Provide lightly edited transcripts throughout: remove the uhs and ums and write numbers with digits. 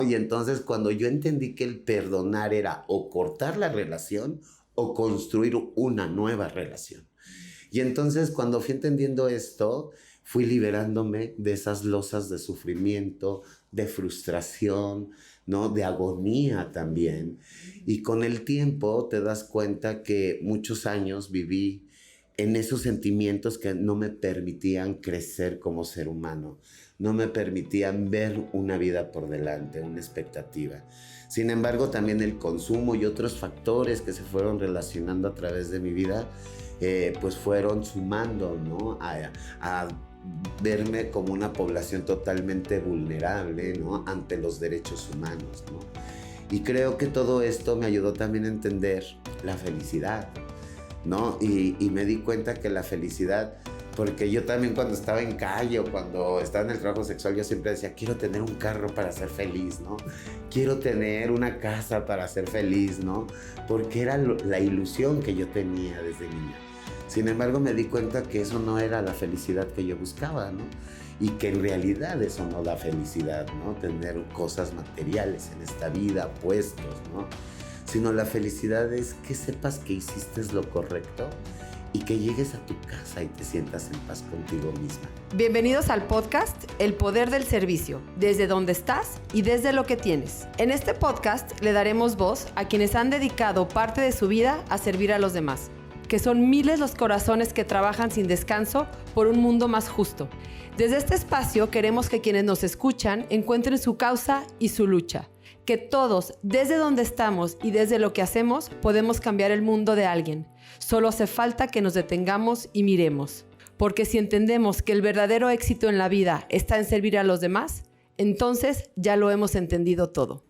Y entonces cuando yo entendí que el perdonar era o cortar la relación o construir una nueva relación. Y entonces cuando fui entendiendo esto, fui liberándome de esas losas de sufrimiento, de frustración, ¿no? De agonía también. Y con el tiempo te das cuenta que muchos años viví en esos sentimientos que no me permitían crecer como ser humano, no me permitían ver una vida por delante, una expectativa. Sin embargo, también el consumo y otros factores que se fueron relacionando a través de mi vida, pues fueron sumando, ¿no? A verme como una población totalmente vulnerable, ¿no? Ante los derechos humanos, ¿no? Y creo que todo esto me ayudó también a entender la felicidad, ¿no? Y me di cuenta que la felicidad, porque yo también cuando estaba en calle o cuando estaba en el trabajo sexual, yo siempre decía, quiero tener un carro para ser feliz, ¿no? Quiero tener una casa para ser feliz, ¿no? Porque era la ilusión que yo tenía desde niña. Sin embargo, me di cuenta que eso no era la felicidad que yo buscaba, ¿no? Y que en realidad eso no da felicidad, ¿no? Tener cosas materiales en esta vida, puestos, ¿no? Sino la felicidad es que sepas que hiciste lo correcto y que llegues a tu casa y te sientas en paz contigo misma. Bienvenidos al podcast El Poder del Servicio, desde donde estás y desde lo que tienes. En este podcast le daremos voz a quienes han dedicado parte de su vida a servir a los demás, que son miles los corazones que trabajan sin descanso por un mundo más justo. Desde este espacio queremos que quienes nos escuchan encuentren su causa y su lucha. Que todos, desde donde estamos y desde lo que hacemos, podemos cambiar el mundo de alguien. Solo hace falta que nos detengamos y miremos. Porque si entendemos que el verdadero éxito en la vida está en servir a los demás, entonces ya lo hemos entendido todo.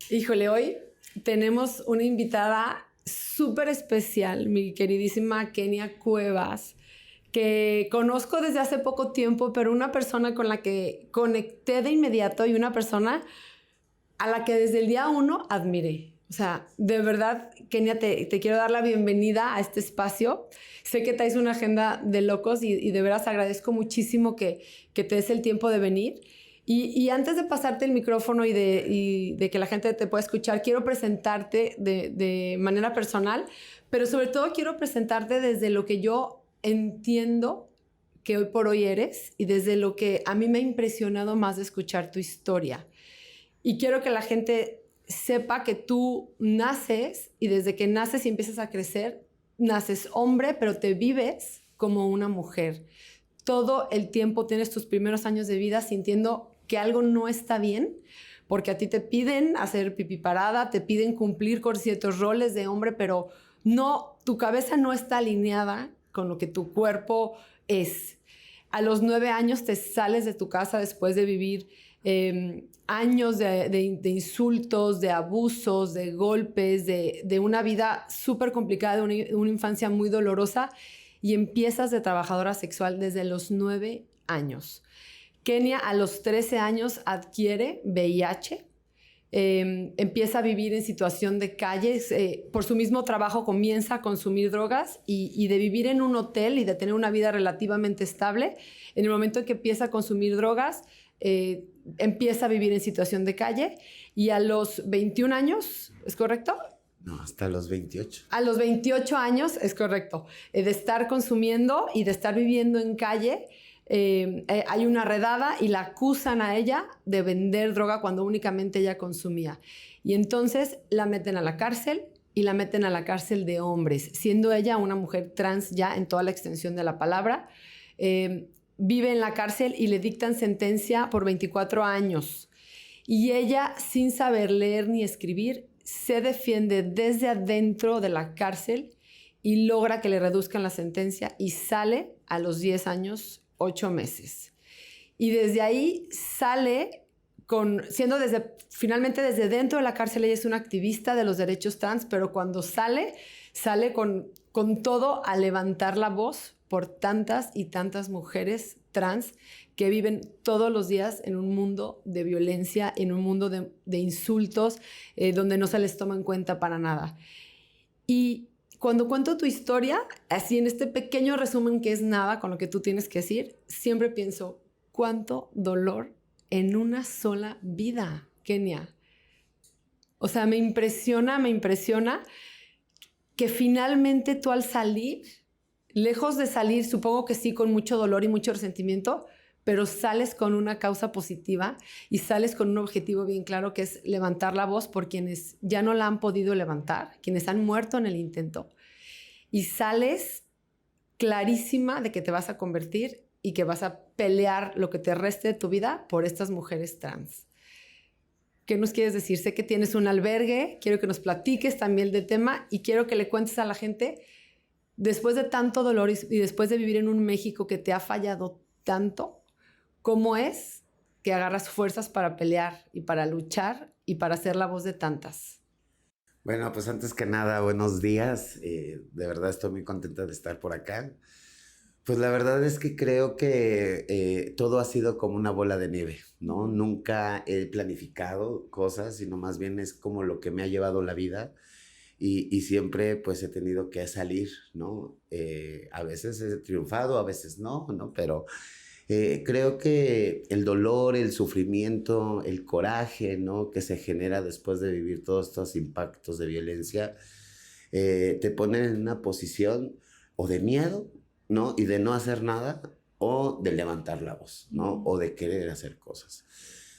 Híjole, hoy tenemos una invitada súper especial, mi queridísima Kenia Cuevas, que conozco desde hace poco tiempo, pero una persona con la que conecté de inmediato y una persona a la que desde el día 1 admiré. O sea, de verdad, Kenia, te quiero dar la bienvenida a este espacio. Sé que traes una agenda de locos y de veras agradezco muchísimo que te des el tiempo de venir. Y antes de pasarte el micrófono y de que la gente te pueda escuchar, quiero presentarte de manera personal, pero sobre todo quiero presentarte desde lo que yo entiendo que hoy por hoy eres y desde lo que a mí me ha impresionado más de escuchar tu historia. Y quiero que la gente sepa que tú naces y desde que naces y empiezas a crecer, naces hombre, pero te vives como una mujer. Todo el tiempo tienes tus primeros años de vida sintiendo que algo no está bien, porque a ti te piden hacer pipí parada, te piden cumplir con ciertos roles de hombre, pero no, tu cabeza no está alineada con lo que tu cuerpo es. A los 9 años te sales de tu casa después de vivir años de insultos, de abusos, de golpes, de una vida súper complicada, de una infancia muy dolorosa, y empiezas de trabajadora sexual desde los 9 años. Kenia a los 13 años adquiere VIH, empieza a vivir en situación de calle, por su mismo trabajo comienza a consumir drogas y de vivir en un hotel y de tener una vida relativamente estable, en el momento en que empieza a consumir drogas, empieza a vivir en situación de calle y a los 21 años, ¿es correcto? No, hasta los 28. A los 28 años, es correcto, de estar consumiendo y de estar viviendo en calle, hay una redada y la acusan a ella de vender droga cuando únicamente ella consumía. Y entonces la meten a la cárcel y la meten a la cárcel de hombres, siendo ella una mujer trans ya en toda la extensión de la palabra. Vive en la cárcel y le dictan sentencia por 24 años. Y ella, sin saber leer ni escribir, se defiende desde adentro de la cárcel y logra que le reduzcan la sentencia y sale a los 10 años, 8 meses. Y desde ahí sale finalmente desde dentro de la cárcel. Ella es una activista de los derechos trans, pero cuando sale con todo a levantar la voz por tantas y tantas mujeres trans que viven todos los días en un mundo de violencia, en un mundo de insultos, donde no se les toma en cuenta para nada. Y cuando cuento tu historia, así en este pequeño resumen que es nada con lo que tú tienes que decir, siempre pienso, cuánto dolor en una sola vida. Kenia. O sea, me impresiona que finalmente tú al salir, lejos de salir, supongo que sí, con mucho dolor y mucho resentimiento, pero sales con una causa positiva y sales con un objetivo bien claro, que es levantar la voz por quienes ya no la han podido levantar, quienes han muerto en el intento. Y sales clarísima de que te vas a convertir y que vas a pelear lo que te reste de tu vida por estas mujeres trans. ¿Qué nos quieres decir? Sé que tienes un albergue, quiero que nos platiques también del tema y quiero que le cuentes a la gente, después de tanto dolor y después de vivir en un México que te ha fallado tanto, ¿cómo es que agarras fuerzas para pelear y para luchar y para ser la voz de tantas? Bueno, pues antes que nada, buenos días. De verdad estoy muy contenta de estar por acá. Pues la verdad es que creo que todo ha sido como una bola de nieve, ¿no? Nunca he planificado cosas, sino más bien es como lo que me ha llevado la vida y siempre pues he tenido que salir, ¿no? A veces he triunfado, a veces no, ¿no? Pero creo que el dolor, el sufrimiento, el coraje, ¿no? Que se genera después de vivir todos estos impactos de violencia, te ponen en una posición o de miedo, ¿no? Y de no hacer nada, o de levantar la voz, ¿no? O de querer hacer cosas.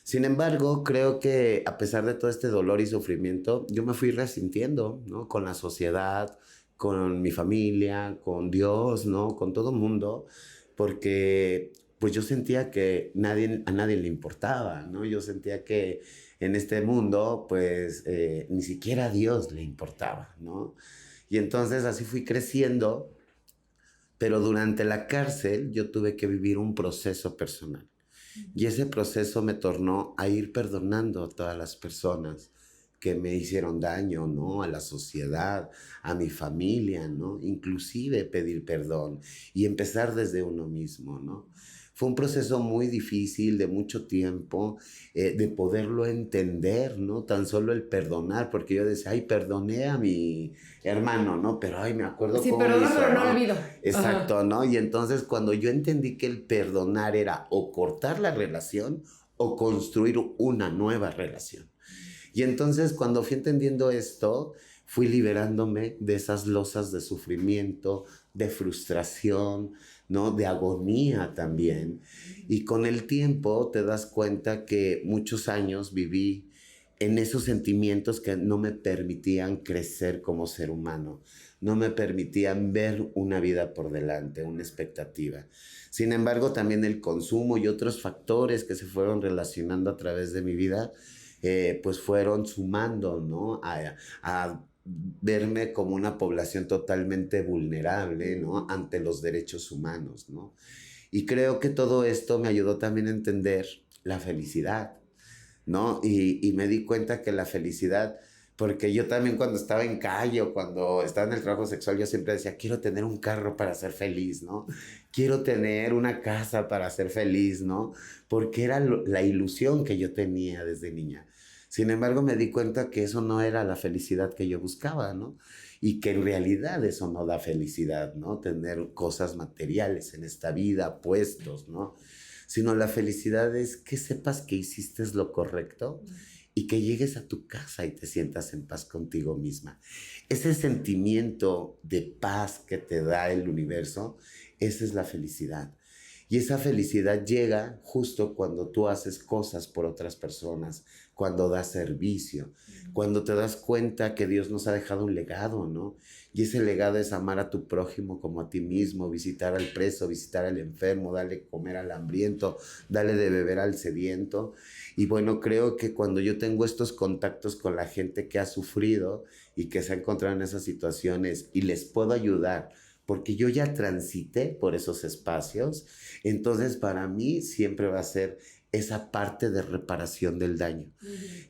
Sin embargo, creo que a pesar de todo este dolor y sufrimiento, yo me fui resintiendo, ¿no? Con la sociedad, con mi familia, con Dios, ¿no? Con todo el mundo, porque pues yo sentía que a nadie le importaba, ¿no? Yo sentía que en este mundo, pues ni siquiera a Dios le importaba, ¿no? Y entonces así fui creciendo, pero durante la cárcel yo tuve que vivir un proceso personal. Y ese proceso me tornó a ir perdonando a todas las personas que me hicieron daño, ¿no? A la sociedad, a mi familia, ¿no? Inclusive pedir perdón y empezar desde uno mismo, ¿no? Fue un proceso muy difícil, de mucho tiempo, de poderlo entender, ¿no? Tan solo el perdonar, porque yo decía, ay, perdoné a mi hermano, ¿no? Pero, ay, me acuerdo Sí, cómo perdona, hizo, pero no ¿no? olvido. Exacto, Ajá. ¿no? Y entonces cuando yo entendí que el perdonar era o cortar la relación o construir una nueva relación. Y entonces cuando fui entendiendo esto, fui liberándome de esas losas de sufrimiento, de frustración, ¿no? De agonía también. Y con el tiempo te das cuenta que muchos años viví en esos sentimientos que no me permitían crecer como ser humano, no me permitían ver una vida por delante, una expectativa. Sin embargo, también el consumo y otros factores que se fueron relacionando a través de mi vida, pues fueron sumando, ¿no? A verme como una población totalmente vulnerable, ¿no? Ante los derechos humanos, ¿no? Y creo que todo esto me ayudó también a entender la felicidad, ¿no? Y me di cuenta que la felicidad, porque yo también cuando estaba en calle o cuando estaba en el trabajo sexual, yo siempre decía, quiero tener un carro para ser feliz, ¿no? Quiero tener una casa para ser feliz, ¿no? Porque era la ilusión que yo tenía desde niña. Sin embargo, me di cuenta que eso no era la felicidad que yo buscaba, ¿no? Y que en realidad eso no da felicidad, ¿no? Tener cosas materiales en esta vida, puestos, ¿no? Sino la felicidad es que sepas que hiciste lo correcto y que llegues a tu casa y te sientas en paz contigo misma. Ese sentimiento de paz que te da el universo, esa es la felicidad. Y esa felicidad llega justo cuando tú haces cosas por otras personas, cuando das servicio, cuando te das cuenta que Dios nos ha dejado un legado, ¿no? Y ese legado es amar a tu prójimo como a ti mismo, visitar al preso, visitar al enfermo, darle comer al hambriento, darle de beber al sediento. Y bueno, creo que cuando yo tengo estos contactos con la gente que ha sufrido y que se ha encontrado en esas situaciones y les puedo ayudar, porque yo ya transité por esos espacios, entonces para mí siempre va a ser esa parte de reparación del daño.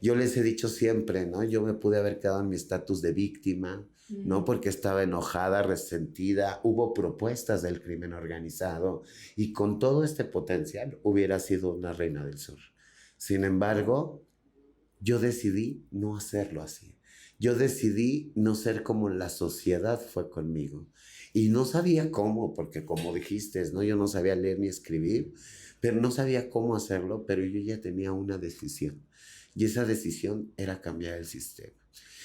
Yo les he dicho siempre, ¿no? Yo me pude haber quedado en mi estatus de víctima, ¿no? Porque estaba enojada, resentida, hubo propuestas del crimen organizado y con todo este potencial hubiera sido una reina del sur. Sin embargo, yo decidí no hacerlo así. Yo decidí no ser como la sociedad fue conmigo. Y no sabía cómo, porque como dijiste, ¿no? Yo no sabía leer ni escribir, pero no sabía cómo hacerlo, pero yo ya tenía una decisión. y esa decisión era cambiar el sistema.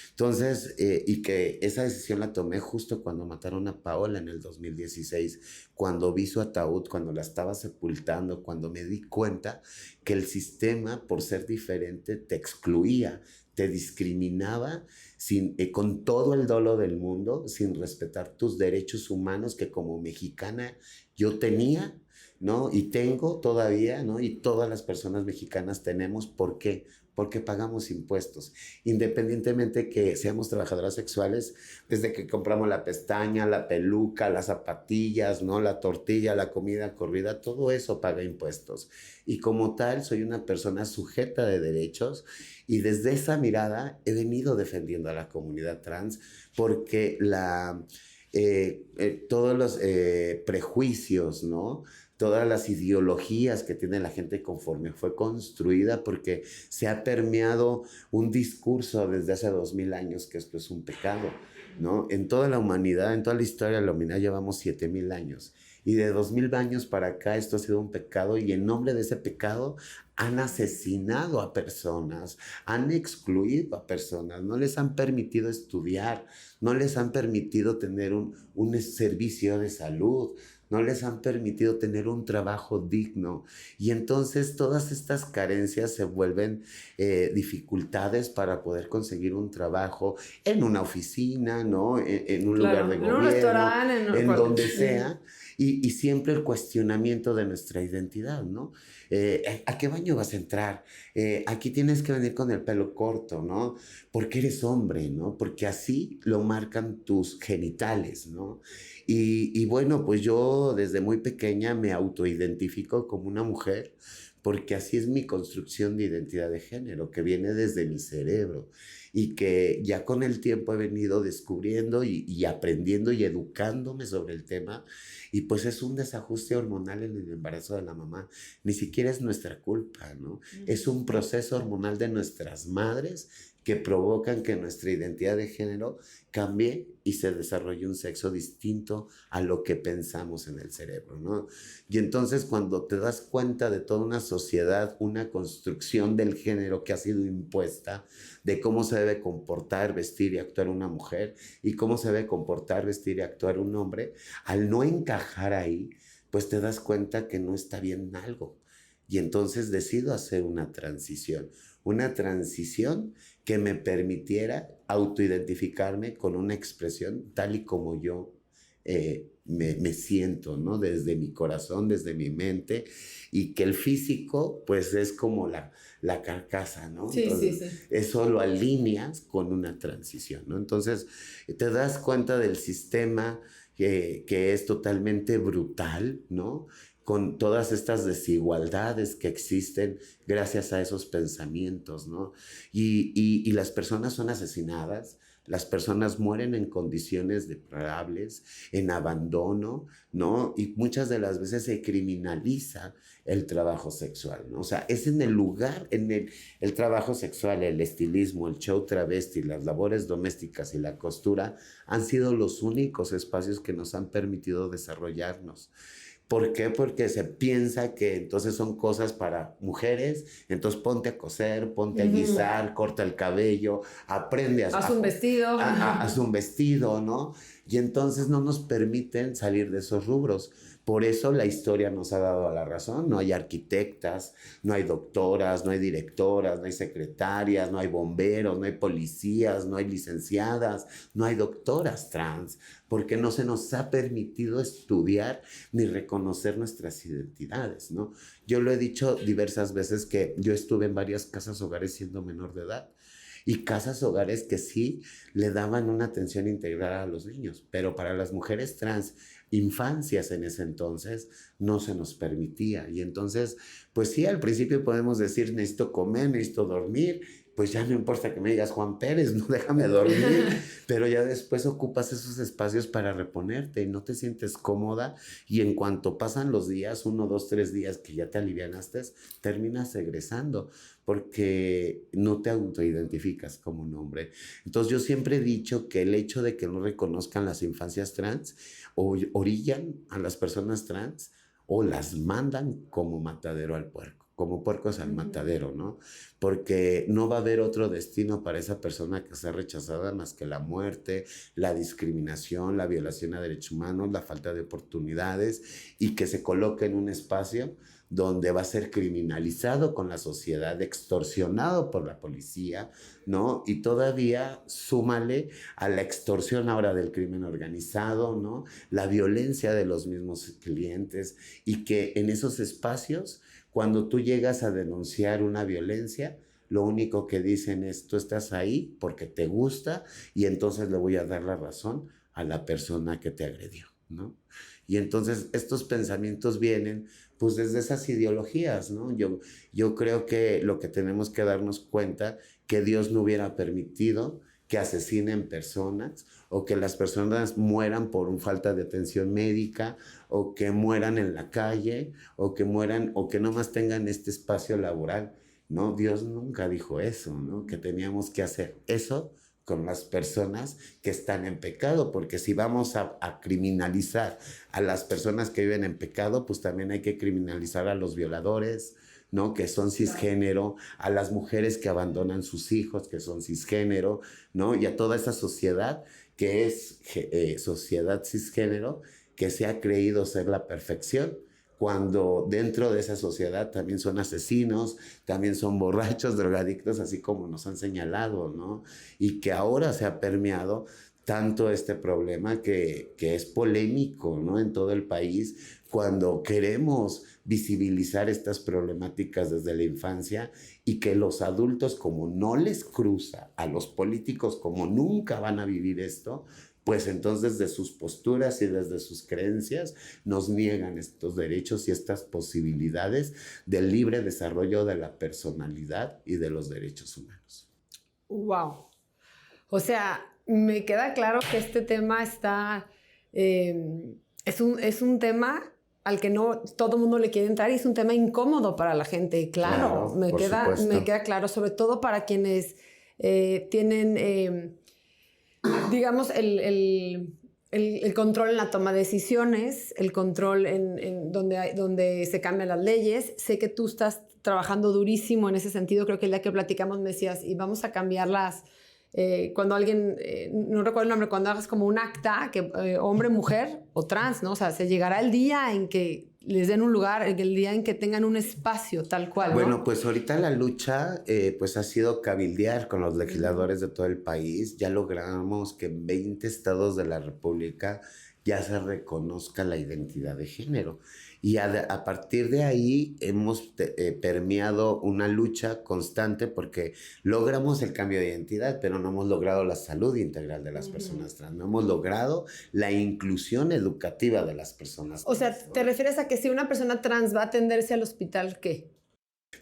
Entonces, y que esa decisión la tomé justo cuando mataron a Paola en el 2016, cuando vi su ataúd, cuando la estaba sepultando, cuando me di cuenta que el sistema, por ser diferente, te excluía, te discriminaba con todo el dolo del mundo, sin respetar tus derechos humanos que como mexicana yo tenía, ¿no? Y tengo todavía, ¿no? Y todas las personas mexicanas tenemos. ¿Por qué? Porque pagamos impuestos. Independientemente que seamos trabajadoras sexuales, desde que compramos la pestaña, la peluca, las zapatillas, ¿no? La tortilla, la comida corrida, todo eso paga impuestos. Y como tal, soy una persona sujeta de derechos y desde esa mirada he venido defendiendo a la comunidad trans porque todos los prejuicios, ¿no? Todas las ideologías que tiene la gente conforme fue construida, porque se ha permeado un discurso desde hace 2000 años que esto es un pecado, ¿no? En toda la humanidad, en toda la historia de la humanidad llevamos 7000 años. Y de 2000 años para acá esto ha sido un pecado y en nombre de ese pecado han asesinado a personas, han excluido a personas, no les han permitido estudiar, no les han permitido tener un servicio de salud, no les han permitido tener un trabajo digno. Y entonces todas estas carencias se vuelven dificultades para poder conseguir un trabajo en una oficina, ¿no? En un lugar de gobierno, en un restaurante, en donde sea. Y siempre el cuestionamiento de nuestra identidad, ¿no? ¿A qué baño vas a entrar? Aquí tienes que venir con el pelo corto, ¿no? Porque eres hombre, ¿no? Porque así lo marcan tus genitales, ¿no? Y bueno, pues yo desde muy pequeña me autoidentifico como una mujer porque así es mi construcción de identidad de género, que viene desde mi cerebro y que ya con el tiempo he venido descubriendo y aprendiendo y educándome sobre el tema. Y pues es un desajuste hormonal en el embarazo de la mamá. Ni siquiera es nuestra culpa, ¿no? Es un proceso hormonal de nuestras madres que provocan que nuestra identidad de género cambie y se desarrolle un sexo distinto a lo que pensamos en el cerebro, ¿no? Y entonces cuando te das cuenta de toda una sociedad, una construcción del género que ha sido impuesta, de cómo se debe comportar, vestir y actuar una mujer y cómo se debe comportar, vestir y actuar un hombre, al no encajar ahí, pues te das cuenta que no está bien algo. Y entonces decido hacer una transición que me permitiera autoidentificarme con una expresión tal y como yo me siento, ¿no? Desde mi corazón, desde mi mente, y que el físico, pues, es como la carcasa, ¿no? Sí, entonces, sí, sí. eso lo alineas con una transición, ¿no? Entonces, te das cuenta del sistema que es totalmente brutal, ¿no? Con todas estas desigualdades que existen gracias a esos pensamientos, ¿no? Y las personas son asesinadas, las personas mueren en condiciones deplorables, en abandono, ¿no? Y muchas de las veces se criminaliza el trabajo sexual, ¿no? O sea, es en el lugar, el trabajo sexual, el estilismo, el show travesti, las labores domésticas y la costura han sido los únicos espacios que nos han permitido desarrollarnos. ¿Por qué? Porque se piensa que entonces son cosas para mujeres, entonces ponte a coser, ponte a guisar, corta el cabello, aprende haz un vestido. Haz un vestido, ¿no? Y entonces no nos permiten salir de esos rubros. Por eso la historia nos ha dado la razón. No hay arquitectas, no hay doctoras, no hay directoras, no hay secretarias, no hay bomberos, no hay policías, no hay licenciadas, no hay doctoras trans, porque no se nos ha permitido estudiar ni reconocer nuestras identidades, ¿no? Yo lo he dicho diversas veces que yo estuve en varias casas hogares siendo menor de edad. Y casas hogares que sí le daban una atención integral a los niños, pero para las mujeres trans, infancias en ese entonces, no se nos permitía. Y entonces, pues sí, al principio podemos decir, necesito comer, necesito dormir, pues ya no importa que me digas Juan Pérez, no, déjame dormir, pero ya después ocupas esos espacios para reponerte y no te sientes cómoda y en cuanto pasan los días, 1, 2, 3 días que ya te alivianaste, terminas regresando porque no te autoidentificas como un hombre. Entonces yo siempre he dicho que el hecho de que no reconozcan las infancias trans orillan a las personas trans o las mandan como matadero al puerco. como puercos al matadero, ¿no? Porque no va a haber otro destino para esa persona que sea rechazada más que la muerte, la discriminación, la violación a derechos humanos, la falta de oportunidades y que se coloque en un espacio donde va a ser criminalizado con la sociedad, extorsionado por la policía, ¿no? Y todavía súmale a la extorsión ahora del crimen organizado, ¿no? La violencia de los mismos clientes y que en esos espacios, cuando tú llegas a denunciar una violencia, lo único que dicen es, tú estás ahí porque te gusta y entonces le voy a dar la razón a la persona que te agredió, ¿no? Y entonces estos pensamientos vienen pues desde esas ideologías, ¿no? Yo creo que lo que tenemos que darnos cuenta que Dios no hubiera permitido que asesinen personas o que las personas mueran por falta de atención médica o que mueran en la calle o que mueran o que nomás tengan este espacio laboral, ¿no? Dios nunca dijo eso, ¿no? Que teníamos que hacer eso con las personas que están en pecado, porque si vamos a criminalizar a las personas que viven en pecado, pues también hay que criminalizar a los violadores, ¿no? Que son cisgénero, a las mujeres que abandonan sus hijos, que son cisgénero, ¿no? Y a toda esa sociedad que es sociedad cisgénero, que se ha creído ser la perfección, cuando dentro de esa sociedad también son asesinos, también son borrachos, drogadictos, así como nos han señalado, ¿no? Y que ahora se ha permeado tanto este problema que es polémico, ¿no? En todo el país, cuando queremos visibilizar estas problemáticas desde la infancia y que los adultos, como no les cruza, a los políticos como nunca van a vivir esto, pues entonces desde sus posturas y desde sus creencias nos niegan estos derechos y estas posibilidades del libre desarrollo de la personalidad y de los derechos humanos. Wow. O sea, me queda claro que este tema está, es un tema al que no todo el mundo le quiere entrar y es un tema incómodo para la gente, claro, me queda claro, sobre todo para quienes tienen, digamos, el control en la toma de decisiones, el control en donde se cambian las leyes. Sé que tú estás trabajando durísimo en ese sentido, creo que el día que platicamos me decías, y vamos a cambiarlas. Cuando alguien, no recuerdo el nombre, cuando hagas como un acta, que hombre, mujer o trans, ¿no? O sea, se llegará el día en que les den un lugar, el día en que tengan un espacio tal cual, ¿no? Bueno, pues ahorita la lucha pues ha sido cabildear con los legisladores de todo el país. Ya logramos que en 20 estados de la República ya se reconozca la identidad de género. Y a partir de ahí hemos permeado una lucha constante porque logramos el cambio de identidad, pero no hemos logrado la salud integral de las personas trans. No hemos logrado la inclusión educativa de las personas trans. O sea, ¿te refieres a que si una persona trans va a atenderse al hospital, qué?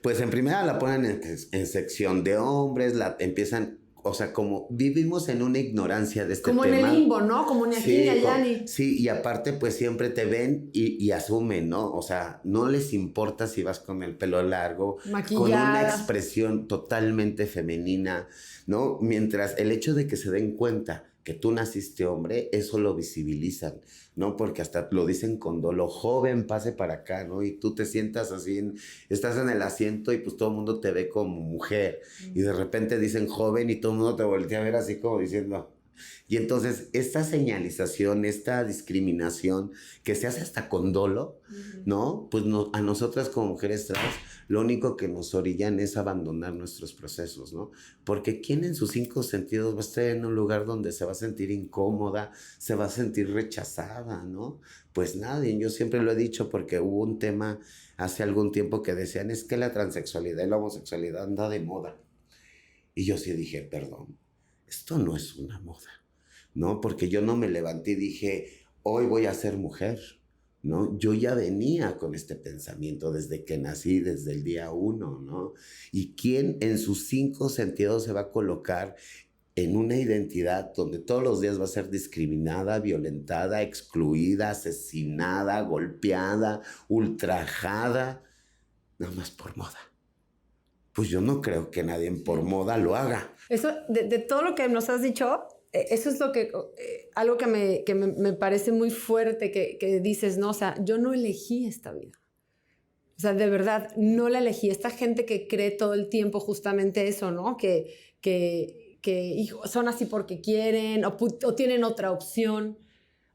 Pues en primera la ponen en sección de hombres, empiezan... O sea, como vivimos en una ignorancia de este como tema. Como en el limbo, ¿no? Como ni aquí ni allá ni... Sí, y aparte pues siempre te ven y asumen, ¿no? O sea, no les importa si vas con el pelo largo, maquillada, con una expresión totalmente femenina, ¿no? Mientras el hecho de que se den cuenta que tú naciste hombre, eso lo visibilizan, ¿no? Porque hasta lo dicen con dolo, joven, pase para acá, ¿no? Y tú te sientas así, estás en el asiento y pues todo el mundo te ve como mujer. Y de repente dicen joven y todo el mundo te voltea a ver así como diciendo... Y entonces esta señalización, esta discriminación que se hace hasta con dolo, ¿no? Pues a nosotras como mujeres trans, lo único que nos orillan es abandonar nuestros procesos, ¿no? Porque ¿quién en sus 5 sentidos va a estar en un lugar donde se va a sentir incómoda, se va a sentir rechazada, ¿no? Pues nadie. Yo siempre lo he dicho porque hubo un tema hace algún tiempo que decían es que la transexualidad y la homosexualidad anda de moda. Y yo sí dije, perdón, esto no es una moda, ¿no? Porque yo no me levanté y dije, hoy voy a ser mujer, ¿no? Yo ya venía con este pensamiento desde que nací, desde el día 1, ¿no? ¿Y quién en sus 5 sentidos se va a colocar en una identidad donde todos los días va a ser discriminada, violentada, excluida, asesinada, golpeada, ultrajada, nada más por moda? Pues yo no creo que nadie por moda lo haga. Eso, de todo lo que nos has dicho, eso es lo que, algo que me parece muy fuerte que dices, ¿no? O sea, yo no elegí esta vida. O sea, de verdad, no la elegí. Esta gente que cree todo el tiempo justamente eso, ¿no? Que son así porque quieren o tienen otra opción.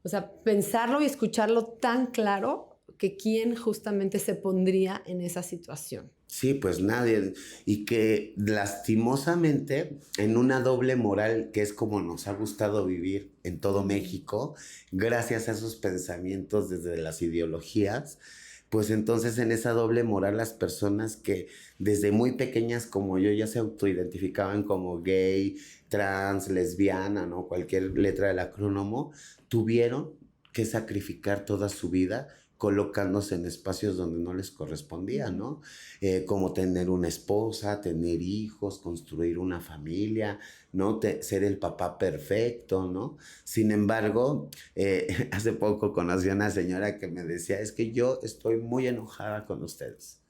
O sea, pensarlo y escucharlo tan claro que quién justamente se pondría en esa situación. Sí, pues nadie. Y que lastimosamente en una doble moral que es como nos ha gustado vivir en todo México, gracias a esos pensamientos desde las ideologías, pues entonces en esa doble moral las personas que desde muy pequeñas como yo ya se autoidentificaban como gay, trans, lesbiana, ¿no? Cualquier letra del acrónimo, tuvieron que sacrificar toda su vida colocándose en espacios donde no les correspondía, ¿no? Como tener una esposa, tener hijos, construir una familia, ¿no? Ser el papá perfecto, ¿no? Sin embargo, hace poco conocí a una señora que me decía, es que yo estoy muy enojada con ustedes.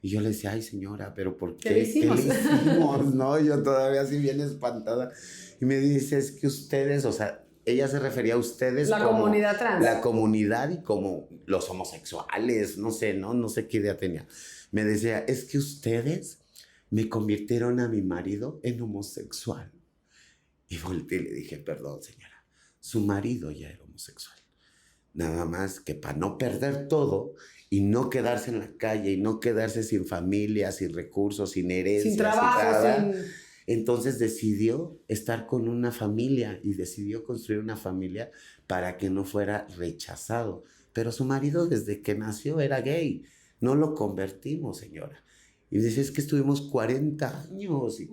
Y yo le decía, ay señora, pero ¿por qué? ¿Qué le hicimos? ¿Qué le hicimos? ¿No? Yo todavía así bien espantada. Y me dice, es que ustedes, o sea, ella se refería a ustedes la como comunidad trans. la comunidad y como los homosexuales, no sé, no sé qué idea tenía. Me decía, es que ustedes me convirtieron a mi marido en homosexual. Y volteé y le dije, perdón señora, su marido ya era homosexual. Nada más que para no perder todo y no quedarse en la calle y no quedarse sin familia, sin recursos, sin herencia, sin trabajo, entonces decidió estar con una familia y decidió construir una familia para que no fuera rechazado. Pero su marido desde que nació era gay. No lo convertimos, señora. Y dice, es que estuvimos 40 años. Y,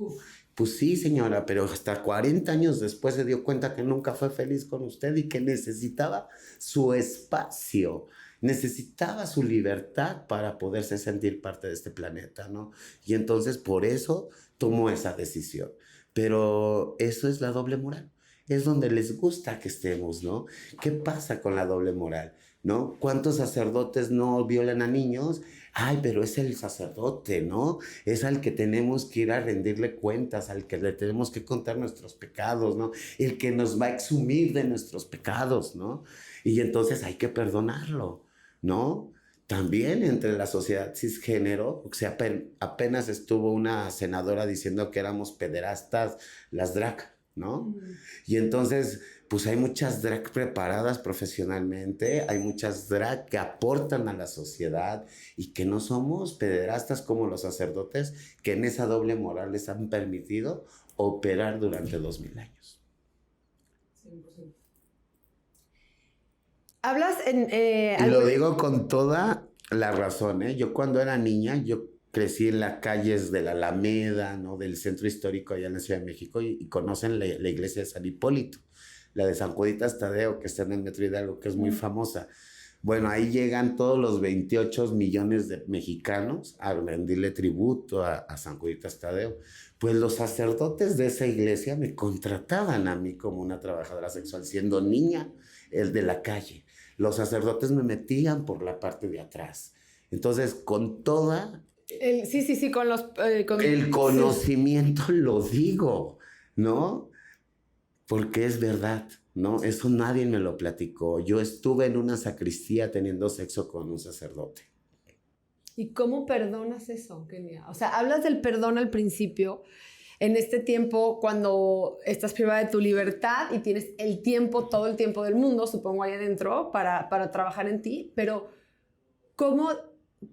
pues sí, señora, pero hasta 40 años después se dio cuenta que nunca fue feliz con usted y que necesitaba su espacio. Necesitaba su libertad para poderse sentir parte de este planeta, ¿no? Y entonces por eso tomó esa decisión. Pero eso es la doble moral. Es donde les gusta que estemos, ¿no? ¿Qué pasa con la doble moral? ¿No? ¿Cuántos sacerdotes no violan a niños? Ay, pero es el sacerdote, ¿no? Es al que tenemos que ir a rendirle cuentas, al que le tenemos que contar nuestros pecados, ¿no? El que nos va a eximir de nuestros pecados, ¿no? Y entonces hay que perdonarlo, ¿no? También entre la sociedad cisgénero, o sea, apenas estuvo una senadora diciendo que éramos pederastas, las drag, ¿no? Y entonces, pues hay muchas drag preparadas profesionalmente, hay muchas drag que aportan a la sociedad y que no somos pederastas como los sacerdotes que en esa doble moral les han permitido operar durante 2000 años. 100%. Hablas y lo digo con toda la razón, ¿eh? Yo cuando era niña, yo crecí en las calles de la Alameda, ¿no? Del centro histórico allá en la Ciudad de México y conocen la iglesia de San Hipólito, la de San Juditas Tadeo, que está en el Metro Hidalgo, que es muy famosa. Bueno, ahí llegan todos los 28 millones de mexicanos a rendirle tributo a San Juditas Tadeo. Pues los sacerdotes de esa iglesia me contrataban a mí como una trabajadora sexual, siendo niña, el de la calle. Los sacerdotes me metían por la parte de atrás. Entonces, con toda... con los... el conocimiento lo digo, ¿no? Porque es verdad, ¿no? Eso nadie me lo platicó. Yo estuve en una sacristía teniendo sexo con un sacerdote. ¿Y cómo perdonas eso, Kenia? O sea, hablas del perdón al principio, en este tiempo cuando estás privada de tu libertad y tienes el tiempo, todo el tiempo del mundo, supongo, ahí adentro, para trabajar en ti, pero ¿cómo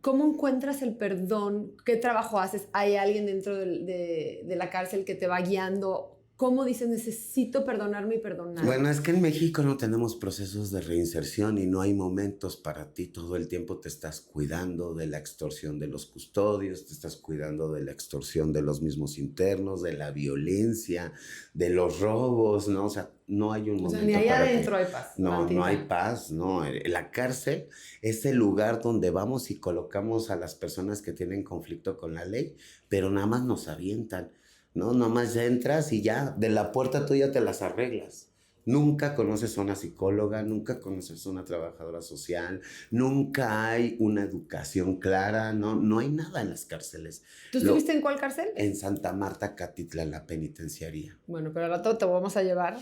encuentras el perdón? ¿Qué trabajo haces? ¿Hay alguien dentro de la cárcel que te va guiando? ¿Cómo dices, necesito perdonarme y perdonar? Bueno, es que en México no tenemos procesos de reinserción y no hay momentos para ti. Todo el tiempo te estás cuidando de la extorsión de los custodios, te estás cuidando de la extorsión de los mismos internos, de la violencia, de los robos, ¿no? O sea, no hay un momento ni ahí para adentro ti. hay paz. No, Martina. no hay paz, no. La cárcel es el lugar donde vamos y colocamos a las personas que tienen conflicto con la ley, pero nada más nos avientan. ¿No? Nomás entras y ya, de la puerta tú ya te las arreglas. Nunca conoces a una psicóloga, nunca conoces a una trabajadora social, nunca hay una educación clara, no hay nada en las cárceles. ¿Tú estuviste en cuál cárcel? En Santa Marta, Catitlán, la penitenciaría. Bueno, pero al rato te vamos a llevar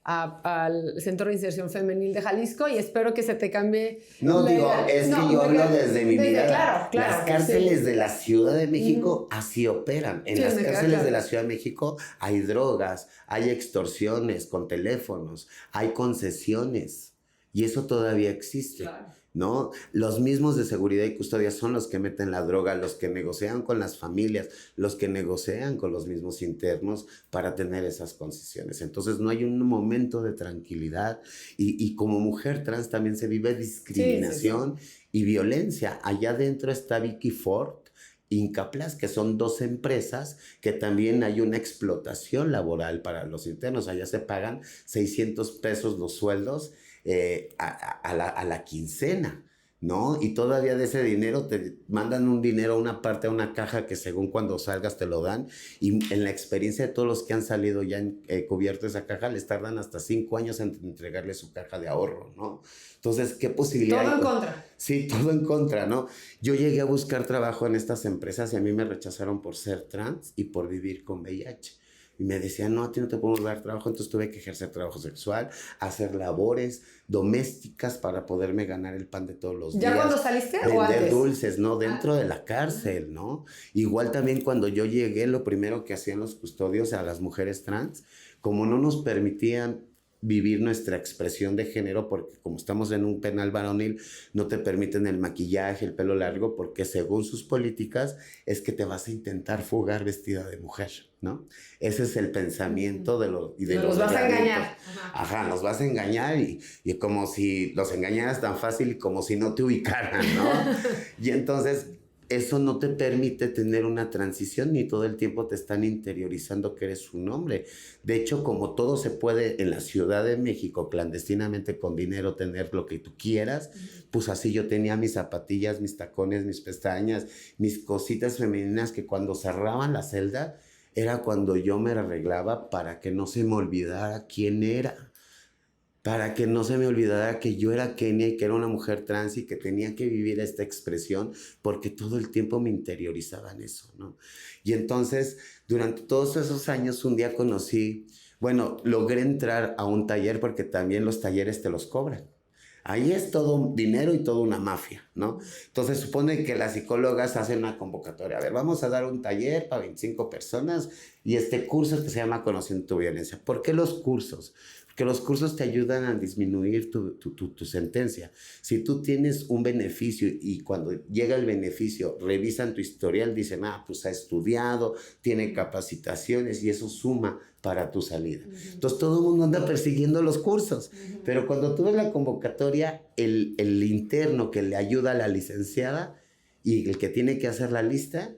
al Centro de Inserción Femenil de Jalisco y espero que se te cambie. No, digo, es que yo hablo desde mi mirada. Claro, las cárceles de la Ciudad de México así operan. En las cárceles de la Ciudad de México hay drogas, hay extorsiones con teléfonos, hay concesiones y eso todavía existe. Claro. ¿No? Los mismos de seguridad y custodia son los que meten la droga, los que negocian con las familias, los que negocian con los mismos internos para tener esas concesiones. Entonces no hay un momento de tranquilidad y como mujer trans también se vive discriminación y violencia. Allá adentro está Vicky Ford, Incaplas, que son 2 empresas que también hay una explotación laboral para los internos. Allá se pagan 600 pesos los sueldos a la quincena, ¿no? Y todavía de ese dinero te mandan un dinero, una parte a una caja que según cuando salgas te lo dan. Y en la experiencia de todos los que han salido ya cubierto esa caja, les tardan hasta 5 años en entregarle su caja de ahorro, ¿no? Entonces, ¿qué posibilidad? Todo en contra. Sí, todo en contra, ¿no? Yo llegué a buscar trabajo en estas empresas y a mí me rechazaron por ser trans y por vivir con VIH. Y me decían, no, a ti no te podemos dar trabajo. Entonces tuve que ejercer trabajo sexual, hacer labores domésticas para poderme ganar el pan de todos los días. ¿Ya cuando saliste o antes? Vender dulces, ¿no? Dentro de la cárcel, ¿no? Igual también cuando yo llegué, lo primero que hacían los custodios a las mujeres trans, como no nos permitían vivir nuestra expresión de género, porque como estamos en un penal varonil, no te permiten el maquillaje, el pelo largo, porque según sus políticas es que te vas a intentar fugar vestida de mujer, ¿no? Ese es el pensamiento de los... Y de los vas a engañar. Ajá, los vas a engañar y como si los engañaras tan fácil y como si no te ubicaran, ¿no? Y entonces... eso no te permite tener una transición ni todo el tiempo te están interiorizando que eres un hombre. De hecho, como todo se puede en la Ciudad de México clandestinamente con dinero tener lo que tú quieras, pues así yo tenía mis zapatillas, mis tacones, mis pestañas, mis cositas femeninas que cuando cerraban la celda era cuando yo me arreglaba para que no se me olvidara quién era. Para que no se me olvidara que yo era Kenia y que era una mujer trans y que tenía que vivir esta expresión porque todo el tiempo me interiorizaba en eso, ¿no? Y entonces, durante todos esos años, un día logré entrar a un taller porque también los talleres te los cobran. Ahí es todo dinero y toda una mafia, ¿no? Entonces supone que las psicólogas hacen una convocatoria. A ver, vamos a dar un taller para 25 personas y este curso que se llama Conociendo tu Violencia. ¿Por qué los cursos? Porque los cursos te ayudan a disminuir tu sentencia. Si tú tienes un beneficio y cuando llega el beneficio revisan tu historial, dicen, pues ha estudiado, tiene capacitaciones y eso suma para tu salida. Entonces todo el mundo anda persiguiendo los cursos, pero cuando tú ves la convocatoria, el interno que le ayuda a la licenciada y el que tiene que hacer la lista,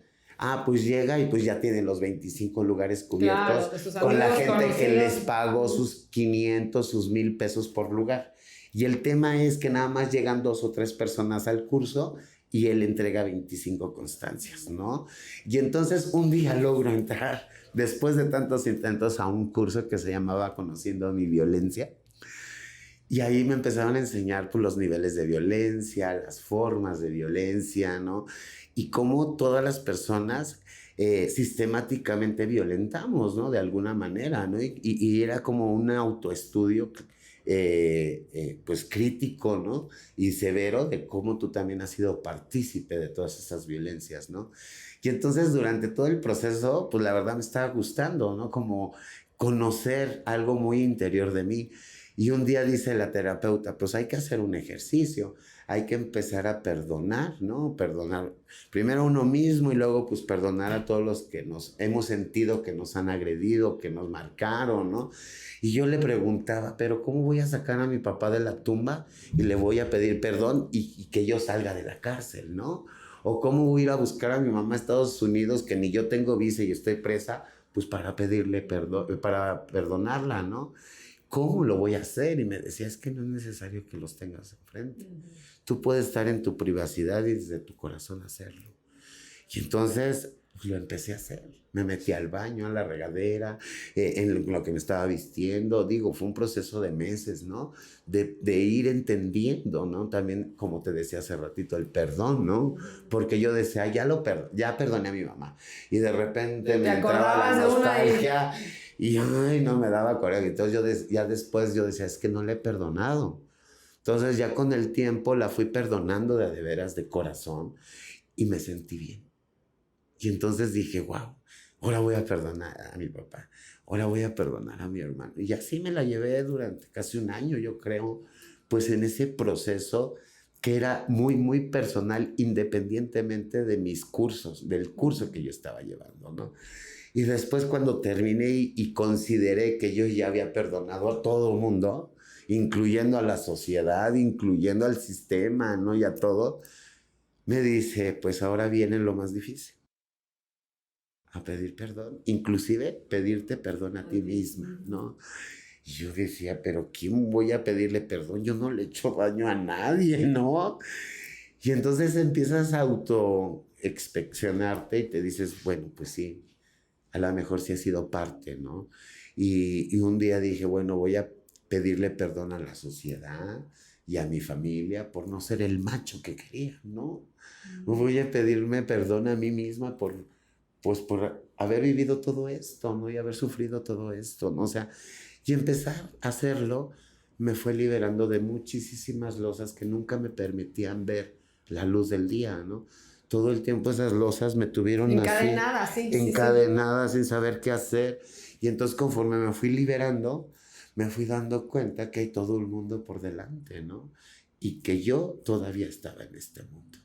pues llega y pues ya tiene los 25 lugares cubiertos, claro, con la gente que les pagó sus 500, sus 1,000 pesos por lugar. Y el tema es que nada más llegan 2 o 3 personas al curso y él entrega 25 constancias, ¿no? Y entonces un día logro entrar, después de tantos intentos, a un curso que se llamaba Conociendo mi Violencia. Y ahí me empezaron a enseñar pues, los niveles de violencia, las formas de violencia, ¿no? Y cómo todas las personas sistemáticamente violentamos, ¿no? De alguna manera, ¿no? Y era como un autoestudio pues crítico, ¿no? Y severo de cómo tú también has sido partícipe de todas esas violencias, ¿no? Y entonces durante todo el proceso, pues la verdad me estaba gustando, ¿no? Como conocer algo muy interior de mí. Y un día dice la terapeuta, pues hay que hacer un ejercicio, hay que empezar a perdonar, ¿no? Perdonar primero a uno mismo y luego pues perdonar a todos los que nos hemos sentido que nos han agredido, que nos marcaron, ¿no? Y yo le preguntaba, pero ¿cómo voy a sacar a mi papá de la tumba y le voy a pedir perdón y que yo salga de la cárcel, ¿no? O ¿cómo voy a ir a buscar a mi mamá a Estados Unidos que ni yo tengo visa y estoy presa, pues para pedirle perdón, para perdonarla, ¿no? ¿Cómo lo voy a hacer? Y me decía, es que no es necesario que los tengas enfrente. Tú puedes estar en tu privacidad y desde tu corazón hacerlo. Y entonces pues, lo empecé a hacer. Me metí al baño, a la regadera, en lo que me estaba vistiendo. Digo, fue un proceso de meses, ¿no? De ir entendiendo, ¿no? También, como te decía hace ratito, el perdón, ¿no? Porque yo decía, ya perdoné a mi mamá. Y de repente me entraba la nostalgia. Y ay, no me daba coraje. Entonces ya después yo decía, es que no le he perdonado. Entonces ya con el tiempo la fui perdonando de veras, de corazón, y me sentí bien. Y entonces dije, wow, ahora voy a perdonar a mi papá, ahora voy a perdonar a mi hermano. Y así me la llevé durante casi un año, yo creo, pues en ese proceso que era muy, muy personal, independientemente de mis cursos, del curso que yo estaba llevando, ¿no? Y después cuando terminé y consideré que yo ya había perdonado a todo el mundo, incluyendo a la sociedad, incluyendo al sistema, ¿no? Y a todo, me dice, pues ahora viene lo más difícil, a pedir perdón, inclusive pedirte perdón a ti misma, ¿no? Y yo decía, pero ¿quién voy a pedirle perdón? Yo no le he hecho daño a nadie, ¿no? Y entonces empiezas a autoexpeccionarte y te dices, bueno, pues sí, a lo mejor sí ha sido parte, ¿no? Y un día dije, bueno, voy a pedirle perdón a la sociedad y a mi familia por no ser el macho que quería, ¿no? Voy a pedirme perdón a mí misma pues por haber vivido todo esto, ¿no? Y haber sufrido todo esto, ¿no? O sea, y empezar a hacerlo me fue liberando de muchísimas losas que nunca me permitían ver la luz del día, ¿no? Todo el tiempo esas losas me tuvieron encadenada, así, sí, encadenada, sin saber qué hacer. Y entonces conforme me fui liberando, me fui dando cuenta que hay todo el mundo por delante, ¿no? Y que yo todavía estaba en este mundo.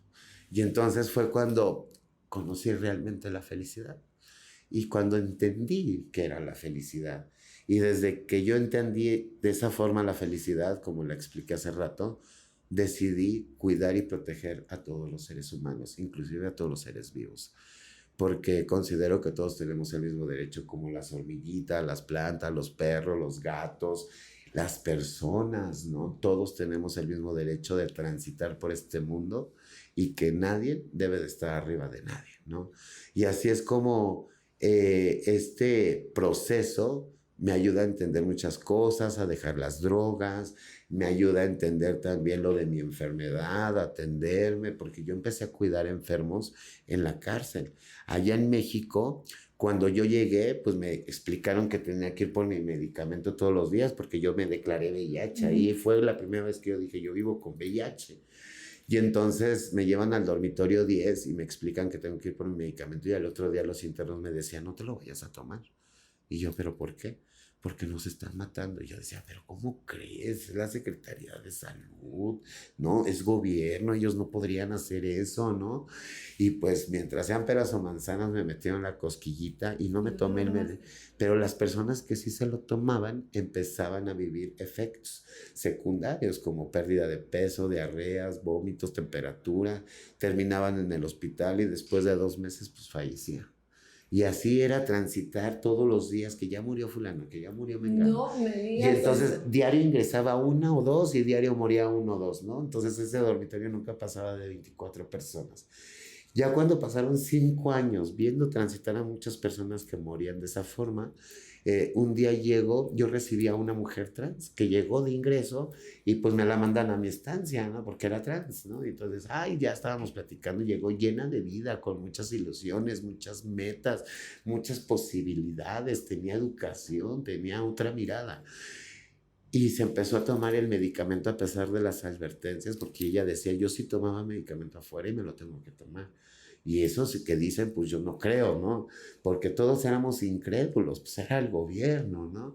Y entonces fue cuando conocí realmente la felicidad y cuando entendí qué era la felicidad. Y desde que yo entendí de esa forma la felicidad, como la expliqué hace rato, decidí cuidar y proteger a todos los seres humanos, inclusive a todos los seres vivos, porque considero que todos tenemos el mismo derecho, como las hormiguitas, las plantas, los perros, los gatos, las personas, ¿no? Todos tenemos el mismo derecho de transitar por este mundo y que nadie debe de estar arriba de nadie, ¿no? Y así es como este proceso me ayuda a entender muchas cosas, a dejar las drogas, me ayuda a entender también lo de mi enfermedad, a atenderme, porque yo empecé a cuidar enfermos en la cárcel. Allá en México, cuando yo llegué, pues me explicaron que tenía que ir por mi medicamento todos los días porque yo me declaré VIH. Ahí fue la primera vez que yo dije, yo vivo con VIH. Y entonces me llevan al dormitorio 10 y me explican que tengo que ir por mi medicamento y al otro día los internos me decían, no te lo vayas a tomar. Y yo, ¿pero por qué? Porque nos están matando. Y yo decía, ¿pero cómo crees? Es la Secretaría de Salud, ¿no? Es gobierno, ellos no podrían hacer eso, ¿no? Y pues mientras sean peras o manzanas me metieron la cosquillita y no me tomé el medicamento. Pero las personas que sí se lo tomaban empezaban a vivir efectos secundarios como pérdida de peso, diarreas, vómitos, temperatura. Terminaban en el hospital y después de 2 meses pues fallecían. Y así era transitar todos los días, que ya murió fulano, que ya murió mengano. No me Y digas entonces eso. diario ingresaba una o dos y diario moría uno o dos, ¿no? Entonces ese dormitorio nunca pasaba de 24 personas. Ya cuando pasaron 5 años viendo transitar a muchas personas que morían de esa forma, un día yo recibí a una mujer trans que llegó de ingreso y pues me la mandan a mi estancia, ¿no? Porque era trans, ¿no? Y entonces, ay, ya estábamos platicando, llegó llena de vida, con muchas ilusiones, muchas metas, muchas posibilidades, tenía educación, tenía otra mirada. Y se empezó a tomar el medicamento a pesar de las advertencias, porque ella decía, yo sí tomaba medicamento afuera y me lo tengo que tomar. Y eso sí que dicen, pues yo no creo, ¿no? Porque todos éramos incrédulos, pues era el gobierno, ¿no?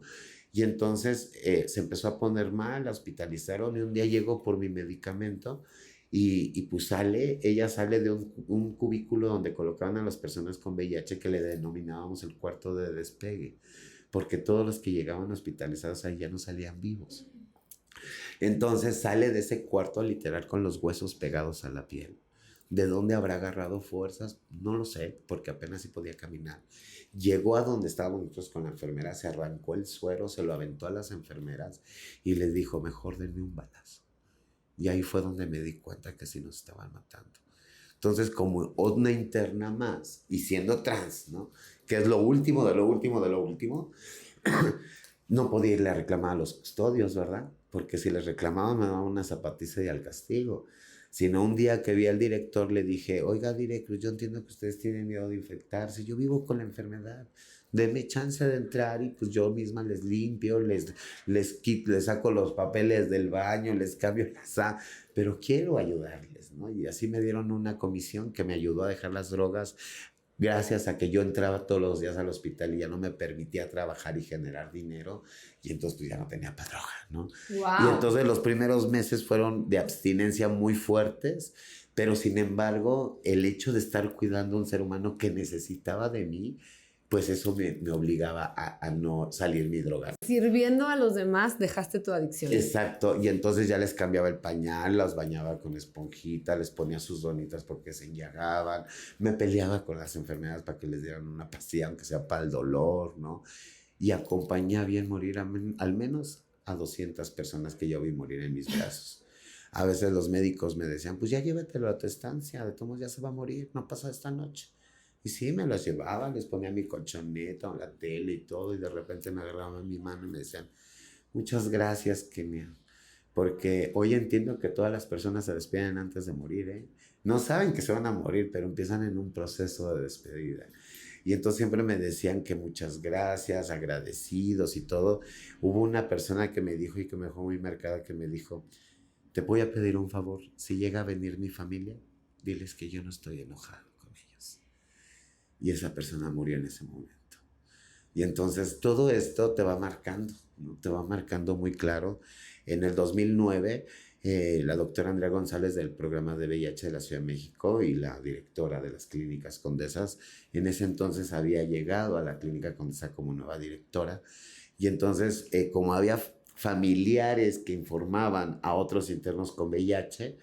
Y entonces se empezó a poner mal, la hospitalizaron y un día llegó por mi medicamento y pues ella sale de un cubículo donde colocaban a las personas con VIH que le denominábamos el cuarto de despegue, porque todos los que llegaban hospitalizados ahí ya no salían vivos. Entonces sale de ese cuarto literal con los huesos pegados a la piel. ¿De dónde habrá agarrado fuerzas? No lo sé, porque apenas sí podía caminar. Llegó a donde estábamos nosotros con la enfermera, se arrancó el suero, se lo aventó a las enfermeras y les dijo, mejor denme un balazo. Y ahí fue donde me di cuenta que sí nos estaban matando. Entonces, como una interna más, y siendo trans, ¿no? Que es lo último, de lo último, de lo último, no podía irle a reclamar a los custodios, ¿verdad? Porque si les reclamaba me daban una zapatiza y al castigo. Sino un día que vi al director le dije, oiga director, yo entiendo que ustedes tienen miedo de infectarse, yo vivo con la enfermedad, Deme chance de entrar y pues yo misma les limpio, les saco los papeles del baño, les cambio pero quiero ayudarles, ¿no? Y así me dieron una comisión que me ayudó a dejar las drogas, gracias a que yo entraba todos los días al hospital y ya no me permitía trabajar y generar dinero, y entonces pues ya no tenía para droga, ¿no? Wow. Y entonces los primeros meses fueron de abstinencia muy fuertes, pero sin embargo el hecho de estar cuidando a un ser humano que necesitaba de mí, pues eso me obligaba a no salir ni drogar. Sirviendo a los demás, dejaste tu adicción. Exacto, y entonces ya les cambiaba el pañal, las bañaba con esponjita, les ponía sus donitas porque se enllagaban, me peleaba con las enfermedades para que les dieran una pastilla, aunque sea para el dolor, ¿no? Y acompañé a bien morir al menos a 200 personas que yo vi morir en mis brazos. A veces los médicos me decían, pues ya llévatelo a tu estancia, de todos modos ya se va a morir, no pasa esta noche. Y sí, me los llevaba, les ponía mi colchoneta o la tele y todo, y de repente me agarraban mi mano y me decían, muchas gracias, Kenia, porque hoy entiendo que todas las personas se despiden antes de morir, ¿eh? No saben que se van a morir, pero empiezan en un proceso de despedida. Y entonces siempre me decían que muchas gracias, agradecidos y todo. Hubo una persona que me dijo y que me dejó muy marcada, que me dijo, te voy a pedir un favor, si llega a venir mi familia, diles que yo no estoy enojado. Y esa persona murió en ese momento. Y entonces todo esto te va marcando, ¿no? Te va marcando muy claro. En el 2009, la doctora Andrea González del programa de VIH de la Ciudad de México y la directora de las clínicas Condesas, en ese entonces había llegado a la clínica Condesa como nueva directora. Y entonces, como había familiares que informaban a otros internos con VIH,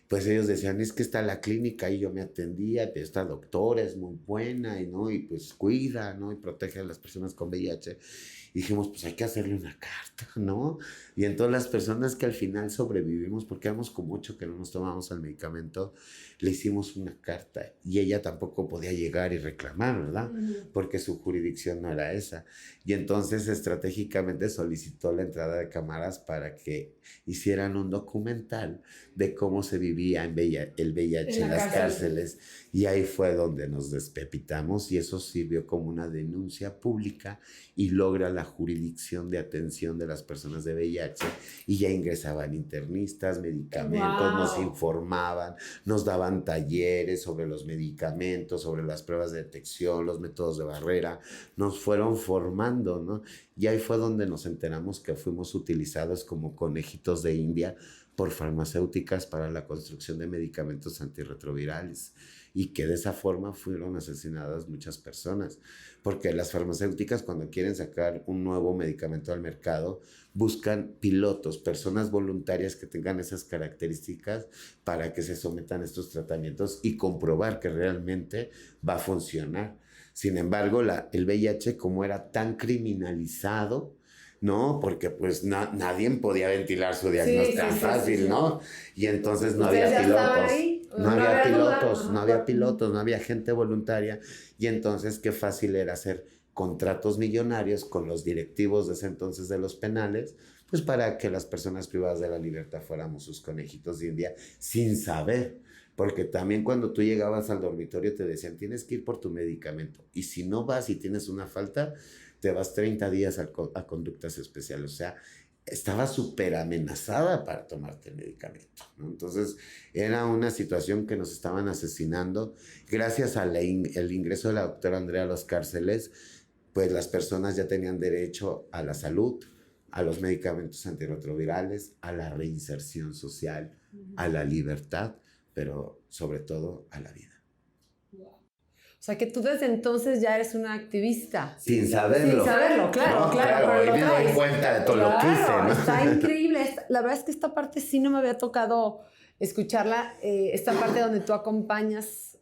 pues ellos decían, es que está la clínica y yo me atendía, pero esta doctora es muy buena y, ¿no? Y pues cuida, ¿no? Y protege a las personas con VIH. Y dijimos, pues hay que hacerle una carta, ¿no? Y entonces las personas que al final sobrevivimos, porque éramos como 8 que no nos tomamos el medicamento, le hicimos una carta y ella tampoco podía llegar y reclamar, ¿verdad? Porque su jurisdicción no era esa. Y entonces estratégicamente solicitó la entrada de cámaras para que hicieran un documental de cómo se vivía el VIH en las cárceles. Y ahí fue donde nos despepitamos y eso sirvió como una denuncia pública y logra la jurisdicción de atención de las personas de VIH y ya ingresaban internistas, medicamentos, nos informaban, nos daban talleres sobre los medicamentos, sobre las pruebas de detección, los métodos de barrera, nos fueron formando, ¿no? Y ahí fue donde nos enteramos que fuimos utilizados como conejitos de India por farmacéuticas para la construcción de medicamentos antirretrovirales y que de esa forma fueron asesinadas muchas personas, porque las farmacéuticas cuando quieren sacar un nuevo medicamento al mercado buscan pilotos, personas voluntarias que tengan esas características para que se sometan a estos tratamientos y comprobar que realmente va a funcionar. Sin embargo, el VIH, como era tan criminalizado, ¿no? Porque pues nadie podía ventilar su diagnóstico tan fácil, ¿no? Y entonces no había pilotos. No había pilotos, no había gente voluntaria. Y entonces qué fácil era hacer contratos millonarios con los directivos de ese entonces de los penales, pues para que las personas privadas de la libertad fuéramos sus conejitos de India sin saber. Porque también cuando tú llegabas al dormitorio te decían, tienes que ir por tu medicamento. Y si no vas y tienes una falta, te vas 30 días a conductas especiales. O sea, estaba súper amenazada para tomarte el medicamento, ¿no? Entonces, era una situación que nos estaban asesinando. Gracias al ingreso de la doctora Andrea a las cárceles, pues las personas ya tenían derecho a la salud, a los medicamentos antirretrovirales, a la reinserción social, a la libertad, pero sobre todo a la vida. O sea, que tú desde entonces ya eres una activista. Sin saberlo. Sin saberlo, claro, no, claro. Hoy me doy cuenta de todo lo que hice, ¿no? Está increíble. La verdad es que esta parte sí no me había tocado escucharla. Esta parte donde tú acompañas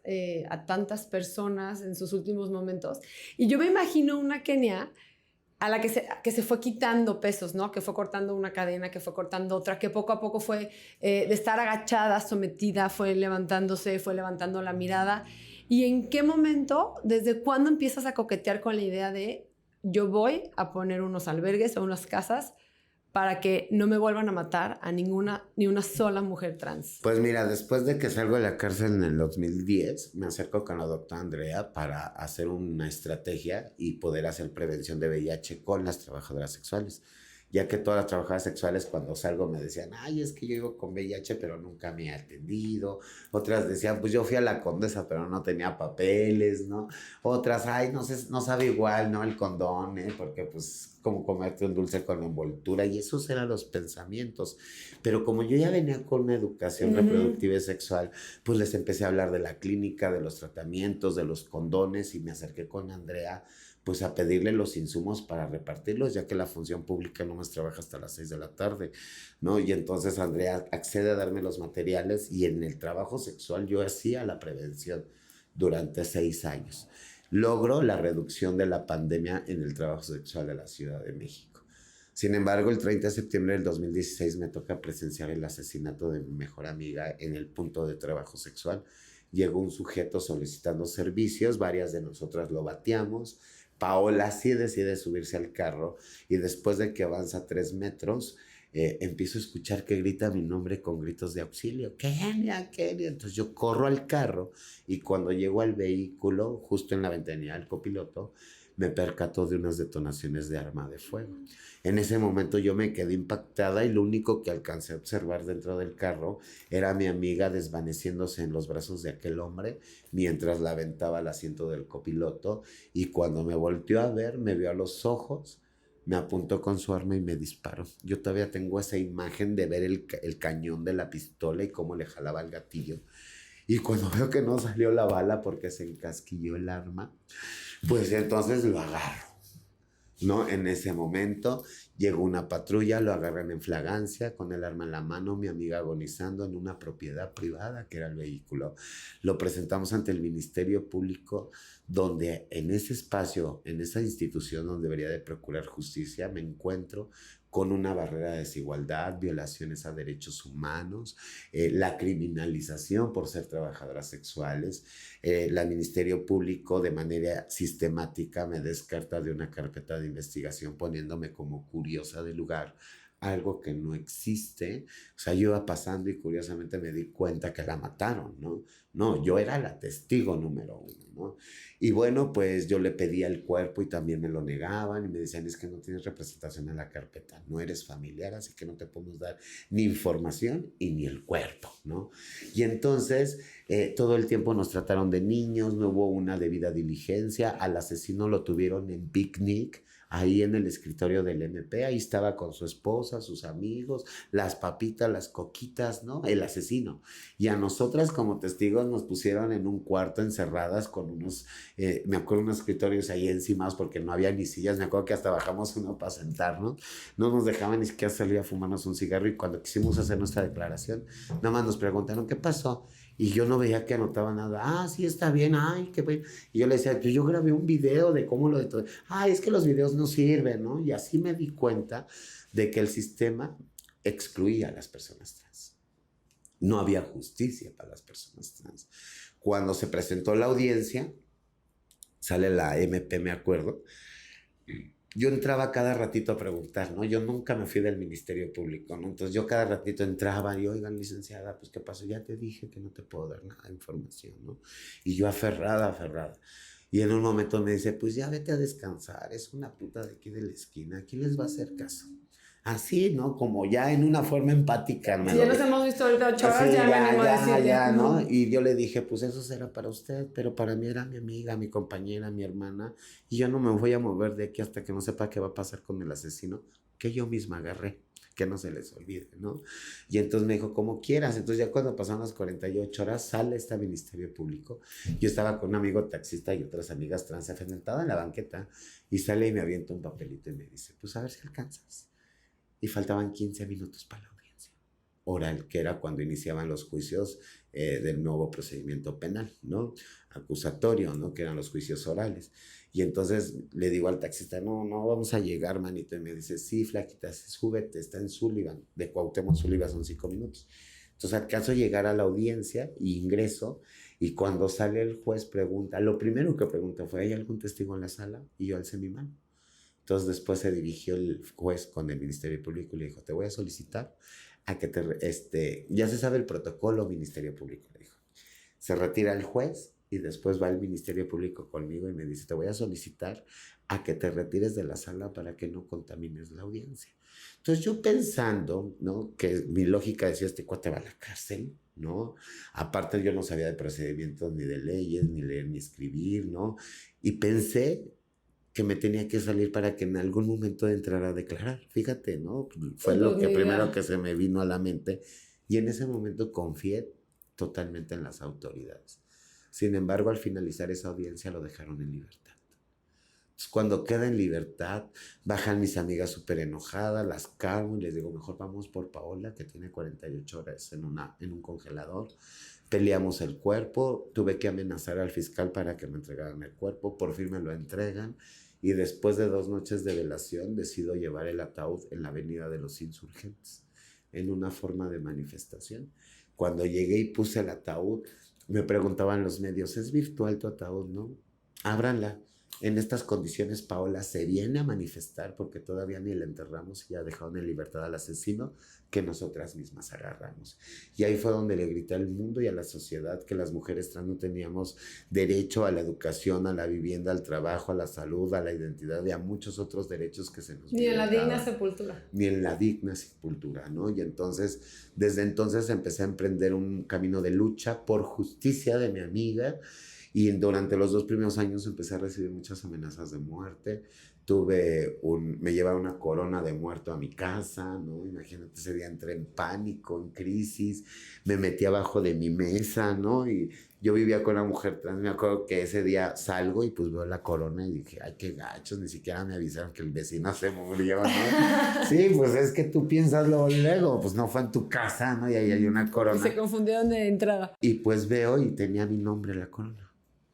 a tantas personas en sus últimos momentos. Y yo me imagino una Kenia a la que se fue quitando pesos, ¿no? Que fue cortando una cadena, que fue cortando otra, que poco a poco fue de estar agachada, sometida, fue levantándose, fue levantando la mirada. ¿Y en qué momento, desde cuándo empiezas a coquetear con la idea de yo voy a poner unos albergues o unas casas para que no me vuelvan a matar a ni una sola mujer trans? Pues mira, después de que salgo de la cárcel en el 2010, me acerco con la doctora Andrea para hacer una estrategia y poder hacer prevención de VIH con las trabajadoras sexuales. Ya que todas las trabajadoras sexuales cuando salgo me decían, ay, es que yo vivo con VIH pero nunca me he atendido. Otras decían, pues yo fui a la Condesa pero no tenía papeles, ¿no? Otras, ay, no sé, no sabe igual, ¿no? El condón, porque pues como comerte un dulce con envoltura, y esos eran los pensamientos. Pero como yo ya venía con una educación reproductiva y sexual, pues les empecé a hablar de la clínica, de los tratamientos, de los condones, y me acerqué con Andrea pues a pedirle los insumos para repartirlos, ya que la función pública no más trabaja hasta las 6 de la tarde, ¿no? Y entonces Andrea accede a darme los materiales, y en el trabajo sexual yo hacía la prevención durante 6 años. Logro la reducción de la pandemia en el trabajo sexual de la Ciudad de México. Sin embargo, el 30 de septiembre del 2016 me toca presenciar el asesinato de mi mejor amiga en el punto de trabajo sexual. Llegó un sujeto solicitando servicios, varias de nosotras lo bateamos. Paola sí decide subirse al carro, y después de que avanza 3 metros, empiezo a escuchar que grita mi nombre con gritos de auxilio. Kenia, Kenia. Entonces yo corro al carro, y cuando llego al vehículo, justo en la ventanilla del copiloto, me percató de unas detonaciones de arma de fuego. En ese momento yo me quedé impactada, y lo único que alcancé a observar dentro del carro era a mi amiga desvaneciéndose en los brazos de aquel hombre mientras la aventaba al asiento del copiloto, y cuando me volteó a ver, me vio a los ojos, me apuntó con su arma y me disparó. Yo todavía tengo esa imagen de ver el cañón de la pistola y cómo le jalaba el gatillo. Y cuando veo que no salió la bala porque se encasquilló el arma, pues entonces lo agarro, ¿no? En ese momento llegó una patrulla, lo agarran en flagrancia con el arma en la mano, mi amiga agonizando en una propiedad privada que era el vehículo. Lo presentamos ante el Ministerio Público, donde en ese espacio, en esa institución donde debería de procurar justicia, me encuentro con una barrera de desigualdad, violaciones a derechos humanos, la criminalización por ser trabajadoras sexuales. El Ministerio Público de manera sistemática me descarta de una carpeta de investigación poniéndome como curiosa del lugar, algo que no existe. O sea, yo iba pasando y curiosamente me di cuenta que la mataron, ¿no? No, yo era la testigo número 1, ¿no? Y bueno, pues yo le pedía el cuerpo y también me lo negaban, y me decían, es que no tienes representación en la carpeta, no eres familiar, así que no te podemos dar ni información y ni el cuerpo, ¿no? Y entonces todo el tiempo nos trataron de niños, no hubo una debida diligencia. Al asesino lo tuvieron en picnic, ahí en el escritorio del MP, ahí estaba con su esposa, sus amigos, las papitas, las coquitas, ¿no? El asesino. Y a nosotras como testigos nos pusieron en un cuarto encerradas con unos, me acuerdo, unos escritorios ahí encima porque no había ni sillas. Me acuerdo que hasta bajamos uno para sentarnos, no nos dejaban ni siquiera salir a fumarnos un cigarro, y cuando quisimos hacer nuestra declaración, nada más nos preguntaron, ¿qué pasó? Y yo no veía que anotaba nada. Ah, sí, está bien. Ay, qué bueno. Y yo le decía, yo grabé un video de cómo lo de todo. Ay, es que los videos no sirven, ¿no? Y así me di cuenta de que el sistema excluía a las personas trans. No había justicia para las personas trans. Cuando se presentó la audiencia, sale la MP, me acuerdo, yo entraba cada ratito a preguntar, ¿no? Yo nunca me fui del Ministerio Público, ¿no? Entonces yo cada ratito entraba y, oigan, licenciada, pues, ¿qué pasó? Ya te dije que no te puedo dar nada de información, ¿no? Y yo aferrada. Y en un momento me dice, pues ya vete a descansar, es una puta de aquí de la esquina, ¿quién les va a hacer caso? Así, ¿no? Como ya en una forma empática. Si ya nos hemos visto ahorita 8 horas, ya me animo a decirle. Ya, ¿no? Y yo le dije, pues eso será para usted, pero para mí era mi amiga, mi compañera, mi hermana, y yo no me voy a mover de aquí hasta que no sepa qué va a pasar con el asesino que yo misma agarré, que no se les olvide, ¿no? Y entonces me dijo, como quieras. Entonces ya cuando pasaron las 48 horas, sale este Ministerio Público. Yo estaba con un amigo taxista y otras amigas trans enfrentada en la banqueta, y sale y me avienta un papelito y me dice, pues a ver si alcanzas. Y faltaban 15 minutos para la audiencia oral, que era cuando iniciaban los juicios del nuevo procedimiento penal, ¿no? Acusatorio, ¿no? Que eran los juicios orales. Y entonces le digo al taxista, no vamos a llegar, manito. Y me dice, sí, flaquita, súbete, está en Sullivan, de Cuauhtémoc Sullivan son 5 minutos. Entonces alcanzo a llegar a la audiencia y ingreso, y cuando sale el juez pregunta, lo primero que pregunta fue, ¿hay algún testigo en la sala? Y yo alcé mi mano. Entonces después se dirigió el juez con el Ministerio Público y le dijo, te voy a solicitar a que ya se sabe el protocolo, Ministerio Público, le dijo. Se retira el juez y después va el Ministerio Público conmigo y me dice, te voy a solicitar a que te retires de la sala para que no contamines la audiencia. Entonces yo pensando, ¿no? Que mi lógica decía, este cuate va a la cárcel, ¿no? Aparte yo no sabía de procedimientos ni de leyes, ni leer ni escribir, ¿no? Y pensé que me tenía que salir para que en algún momento entrara a declarar. Fíjate, ¿no? Fue lo que primero que se me vino a la mente. Y en ese momento confié totalmente en las autoridades. Sin embargo, al finalizar esa audiencia lo dejaron en libertad. Entonces, cuando queda en libertad, bajan mis amigas súper enojadas, las calmo y les digo, mejor vamos por Paola, que tiene 48 horas en un congelador. Peleamos el cuerpo, tuve que amenazar al fiscal para que me entregaran el cuerpo, por fin me lo entregan. Y después de 2 noches de velación, decido llevar el ataúd en la Avenida de los Insurgentes, en una forma de manifestación. Cuando llegué y puse el ataúd, me preguntaban los medios, ¿es virtual tu ataúd? No, ábranla. En estas condiciones, Paola se viene a manifestar porque todavía ni la enterramos y ya dejaron en libertad al asesino que nosotras mismas agarramos. Y ahí fue donde le grité al mundo y a la sociedad que las mujeres trans no teníamos derecho a la educación, a la vivienda, al trabajo, a la salud, a la identidad y a muchos otros derechos que se nos ni en la digna sepultura. Ni en la digna sepultura, ¿no? Y entonces, desde entonces empecé a emprender un camino de lucha por justicia de mi amiga. Y durante los 2 primeros años empecé a recibir muchas amenazas de muerte. Me llevaron una corona de muerto a mi casa, ¿no? Imagínate, ese día entré en pánico, en crisis, me metí abajo de mi mesa, ¿no? Y yo vivía con una mujer trans, me acuerdo que ese día salgo y pues veo la corona y dije, ay, qué gachos, ni siquiera me avisaron que el vecino se murió, ¿no? Sí, pues es que tú piensas luego, pues no fue en tu casa, ¿no? Y ahí hay una corona. Se confundieron de entrada. Y pues veo y tenía mi nombre la corona.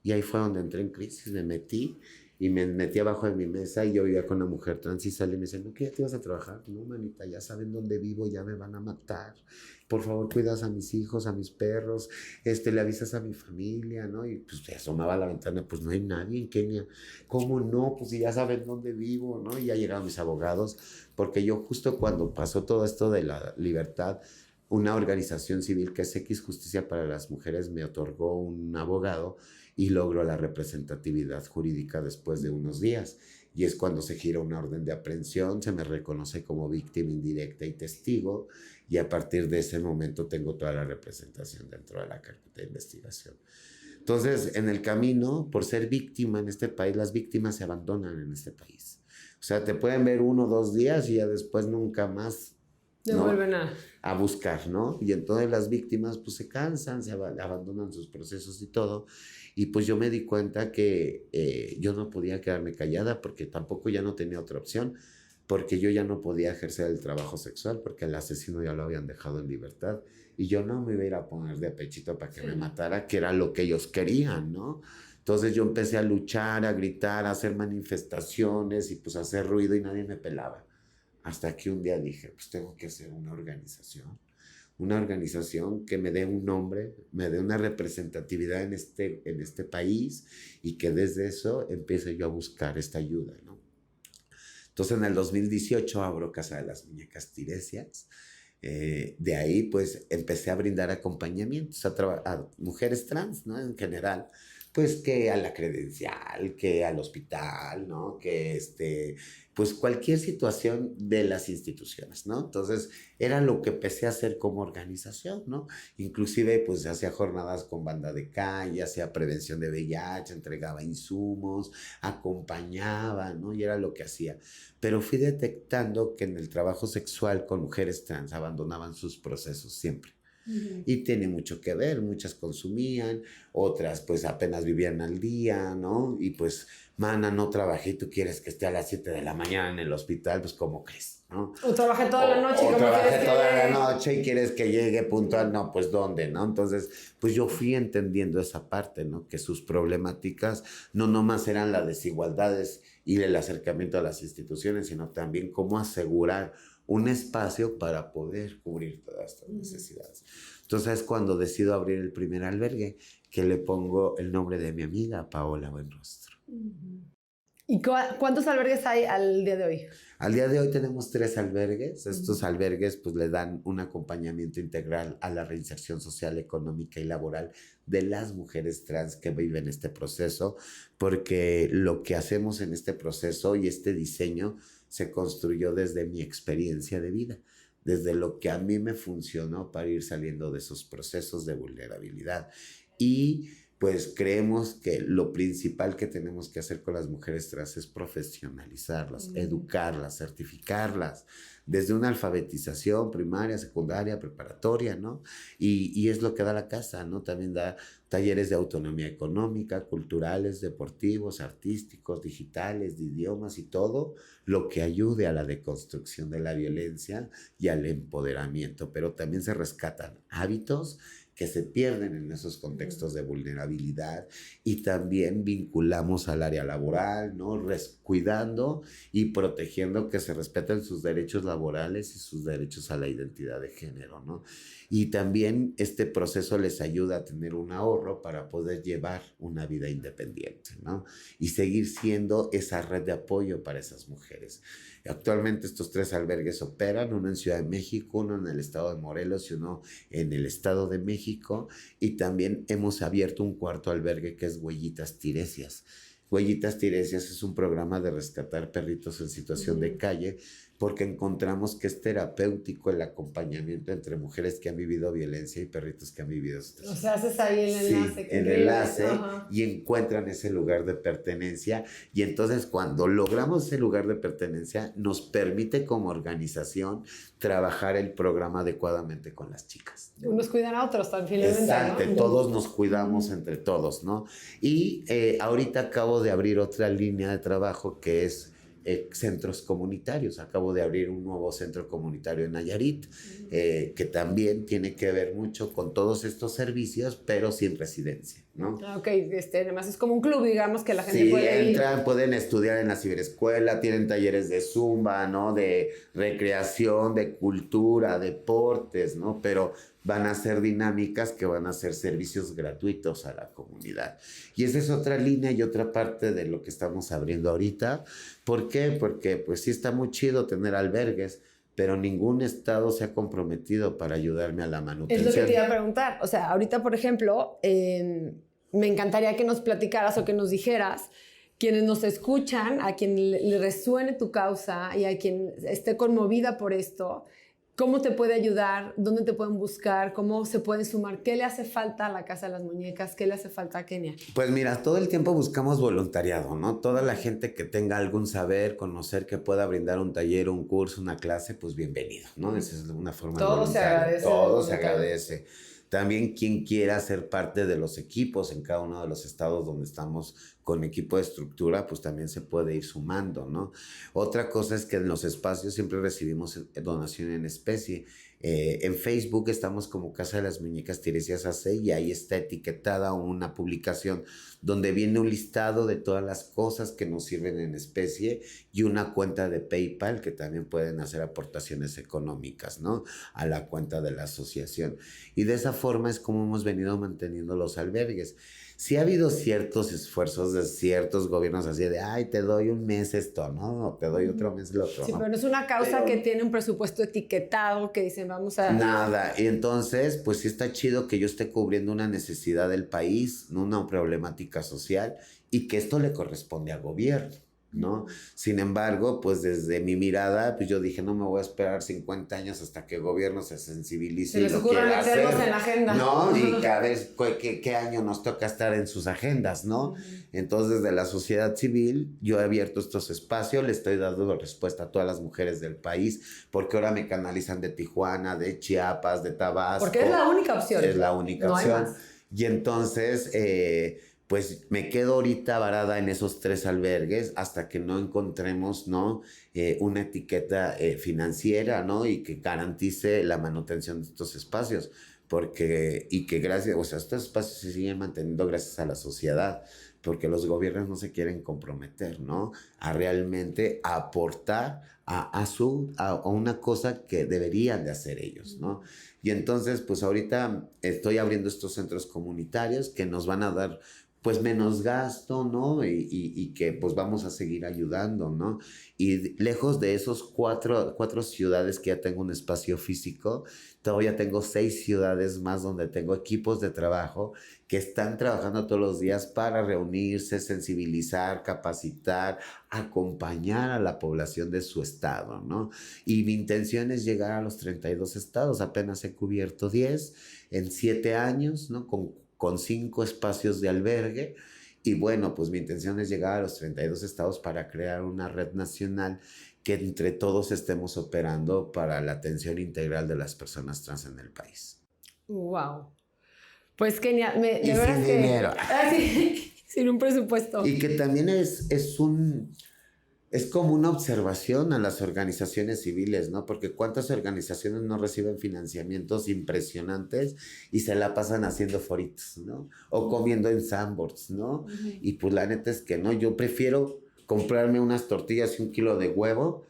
Y ahí fue donde entré en crisis, me metí abajo de mi mesa y yo vivía con una mujer trans y sale y me dice, ¿no que ya te ibas a trabajar? No, manita, ya saben dónde vivo, ya me van a matar. Por favor, cuidas a mis hijos, a mis perros, le avisas a mi familia, ¿no? Y pues se asomaba a la ventana, pues no hay nadie en Kenia. ¿Cómo no? Pues ya saben dónde vivo, ¿no? Y ya llegaron mis abogados, porque yo justo cuando pasó todo esto de la libertad, una organización civil que es X Justicia para las Mujeres me otorgó un abogado y logro la representatividad jurídica después de unos días. Y es cuando se gira una orden de aprehensión, se me reconoce como víctima indirecta y testigo, y a partir de ese momento tengo toda la representación dentro de la carpeta de investigación. Entonces, en el camino, por ser víctima en este país, las víctimas se abandonan en este país. O sea, te pueden ver 1 o 2 días y ya después nunca más no vuelven a buscar, ¿no? Y entonces las víctimas pues se cansan, abandonan sus procesos y todo. Y pues yo me di cuenta que yo no podía quedarme callada porque tampoco ya no tenía otra opción, porque yo ya no podía ejercer el trabajo sexual porque el asesino ya lo habían dejado en libertad y yo no me iba a ir a poner de pechito para que me matara, que era lo que ellos querían, ¿no? Entonces yo empecé a luchar, a gritar, a hacer manifestaciones y pues a hacer ruido y nadie me pelaba. Hasta que un día dije, pues tengo que hacer una organización que me dé un nombre, me dé una representatividad en este país y que desde eso empiece yo a buscar esta ayuda, ¿no? Entonces en el 2018 abro Casa de las Muñecas Tiresias. De ahí pues empecé a brindar acompañamientos a mujeres trans, ¿no? En general, pues que a la credencial, que al hospital, ¿no? Que pues cualquier situación de las instituciones, ¿no? Entonces era lo que empecé a hacer como organización, ¿no? Inclusive pues hacía jornadas con banda de calle, hacía prevención de VIH, entregaba insumos, acompañaba, ¿no? Y era lo que hacía. Pero fui detectando que en el trabajo sexual con mujeres trans abandonaban sus procesos siempre. Y tiene mucho que ver, muchas consumían, otras pues apenas vivían al día, ¿no? Y pues, mana, no trabajé y tú quieres que esté a las 7 de la mañana en el hospital, pues ¿cómo crees, no? O trabajé toda la noche. O trabajé toda la noche y quieres que llegue puntual, no, pues ¿dónde, no? Entonces, pues yo fui entendiendo esa parte, ¿no? Que sus problemáticas no nomás eran las desigualdades y el acercamiento a las instituciones, sino también cómo asegurar un espacio para poder cubrir todas estas necesidades. Entonces es cuando decido abrir el primer albergue, que le pongo el nombre de mi amiga, Paola Buenrostro. ¿Y cuántos albergues hay al día de hoy? Al día de hoy tenemos 3 albergues. Estos albergues pues le dan un acompañamiento integral a la reinserción social, económica y laboral de las mujeres trans que viven este proceso, porque lo que hacemos en este proceso y este diseño se construyó desde mi experiencia de vida, desde lo que a mí me funcionó para ir saliendo de esos procesos de vulnerabilidad. Y pues creemos que lo principal que tenemos que hacer con las mujeres trans es profesionalizarlas, educarlas, certificarlas, desde una alfabetización primaria, secundaria, preparatoria, ¿no? Y es lo que da la casa, ¿no? También da talleres de autonomía económica, culturales, deportivos, artísticos, digitales, de idiomas y todo lo que ayude a la deconstrucción de la violencia y al empoderamiento, pero también se rescatan hábitos que se pierden en esos contextos de vulnerabilidad y también vinculamos al área laboral, ¿no? Cuidando y protegiendo que se respeten sus derechos laborales y sus derechos a la identidad de género, ¿no? Y también este proceso les ayuda a tener un ahorro para poder llevar una vida independiente, ¿no? Y seguir siendo esa red de apoyo para esas mujeres. Actualmente estos 3 albergues operan, uno en Ciudad de México, uno en el estado de Morelos y uno en el estado de México. Y también hemos abierto un 4º albergue que es Huellitas Tiresias. Huellitas Tiresias es un programa de rescatar perritos en situación de calle, porque encontramos que es terapéutico el acompañamiento entre mujeres que han vivido violencia y perritos que han vivido estrés. O sea, haces ahí el enlace. Sí, el enlace y encuentran ese lugar de pertenencia. Y entonces cuando logramos ese lugar de pertenencia, nos permite como organización trabajar el programa adecuadamente con las chicas. Unos cuidan a otros también. Exacto, ¿no? Todos nos cuidamos entre todos, ¿no? Y ahorita acabo de abrir otra línea de trabajo que es centros comunitarios. Acabo de abrir un nuevo centro comunitario en Nayarit, que también tiene que ver mucho con todos estos servicios, pero sin residencia, ¿no? Ok, además es como un club, digamos, que la gente puede entran, ir. Pueden estudiar en la ciberescuela, tienen talleres de zumba, ¿no? De recreación, de cultura, deportes, ¿no? Pero van a ser dinámicas que van a ser servicios gratuitos a la comunidad. Y esa es otra línea y otra parte de lo que estamos abriendo ahorita. ¿Por qué? Porque pues sí está muy chido tener albergues, pero ningún estado se ha comprometido para ayudarme a la manutención. Es lo que te iba a preguntar. O sea, ahorita, por ejemplo, me encantaría que nos platicaras o que nos dijeras, quienes nos escuchan, a quien le resuene tu causa y a quien esté conmovida por esto, ¿cómo te puede ayudar? ¿Dónde te pueden buscar? ¿Cómo se pueden sumar? ¿Qué le hace falta a la Casa de las Muñecas? ¿Qué le hace falta a Kenia? Pues mira, todo el tiempo buscamos voluntariado, ¿no? Toda la gente que tenga algún saber, conocer, que pueda brindar un taller, un curso, una clase, pues bienvenido, ¿no? Esa es una forma de voluntario. Todo se agradece. Todo se agradece. También quien quiera ser parte de los equipos en cada uno de los estados donde estamos con equipo de estructura, pues también se puede ir sumando, ¿no? Otra cosa es que en los espacios siempre recibimos donación en especie. En Facebook estamos como Casa de las Muñecas Tiresias AC y ahí está etiquetada una publicación donde viene un listado de todas las cosas que nos sirven en especie y una cuenta de PayPal que también pueden hacer aportaciones económicas, ¿no? A la cuenta de la asociación. Y de esa forma es como hemos venido manteniendo los albergues. Sí ha habido ciertos esfuerzos de ciertos gobiernos así de, ay, te doy un mes esto, ¿no? Te doy otro mes lo otro, sí, ¿no? pero no es una causa que tiene un presupuesto etiquetado, que dicen, vamos a... Nada, y entonces, pues sí está chido que yo esté cubriendo una necesidad del país, una problemática social, y que esto le corresponde al gobierno, ¿no? Sin embargo, pues desde mi mirada, pues yo dije, no me voy a esperar 50 años hasta que el gobierno se sensibilice. Se les ocurre meternos en la agenda. ¿No? Y cada vez, ¿qué año nos toca estar en sus agendas, no? Entonces, de la sociedad civil, yo he abierto estos espacios, le estoy dando respuesta a todas las mujeres del país, porque ahora me canalizan de Tijuana, de Chiapas, de Tabasco. Porque es la única opción. Es la única no opción. Hay más. Y entonces... pues me quedo ahorita varada en esos 3 albergues hasta que no encontremos, ¿no? Una etiqueta financiera, ¿no? Y que garantice la manutención de estos espacios. Y que gracias, o sea, estos espacios se siguen manteniendo gracias a la sociedad, porque los gobiernos no se quieren comprometer, ¿no? A realmente aportar a una cosa que deberían de hacer ellos, ¿no? Y entonces, pues ahorita estoy abriendo estos centros comunitarios que nos van a dar pues menos gasto, ¿no? Y que pues vamos a seguir ayudando, ¿no? Y lejos de esos cuatro ciudades que ya tengo un espacio físico, todavía tengo 6 ciudades más donde tengo equipos de trabajo que están trabajando todos los días para reunirse, sensibilizar, capacitar, acompañar a la población de su estado, ¿no? Y mi intención es llegar a los 32 estados, apenas he cubierto 10 en 7 años, ¿no? Con 5 espacios de albergue. Y bueno, pues mi intención es llegar a los 32 estados para crear una red nacional que entre todos estemos operando para la atención integral de las personas trans en el país. Wow. Pues genial. Y sin dinero. Sí, sin un presupuesto. Y que también es como una observación a las organizaciones civiles, ¿no? Porque cuántas organizaciones no reciben financiamientos impresionantes y se la pasan haciendo foritos, ¿no? O comiendo en sandboards, ¿no? Uh-huh. Y pues la neta es que no, yo prefiero comprarme unas tortillas y 1 kilo de huevo,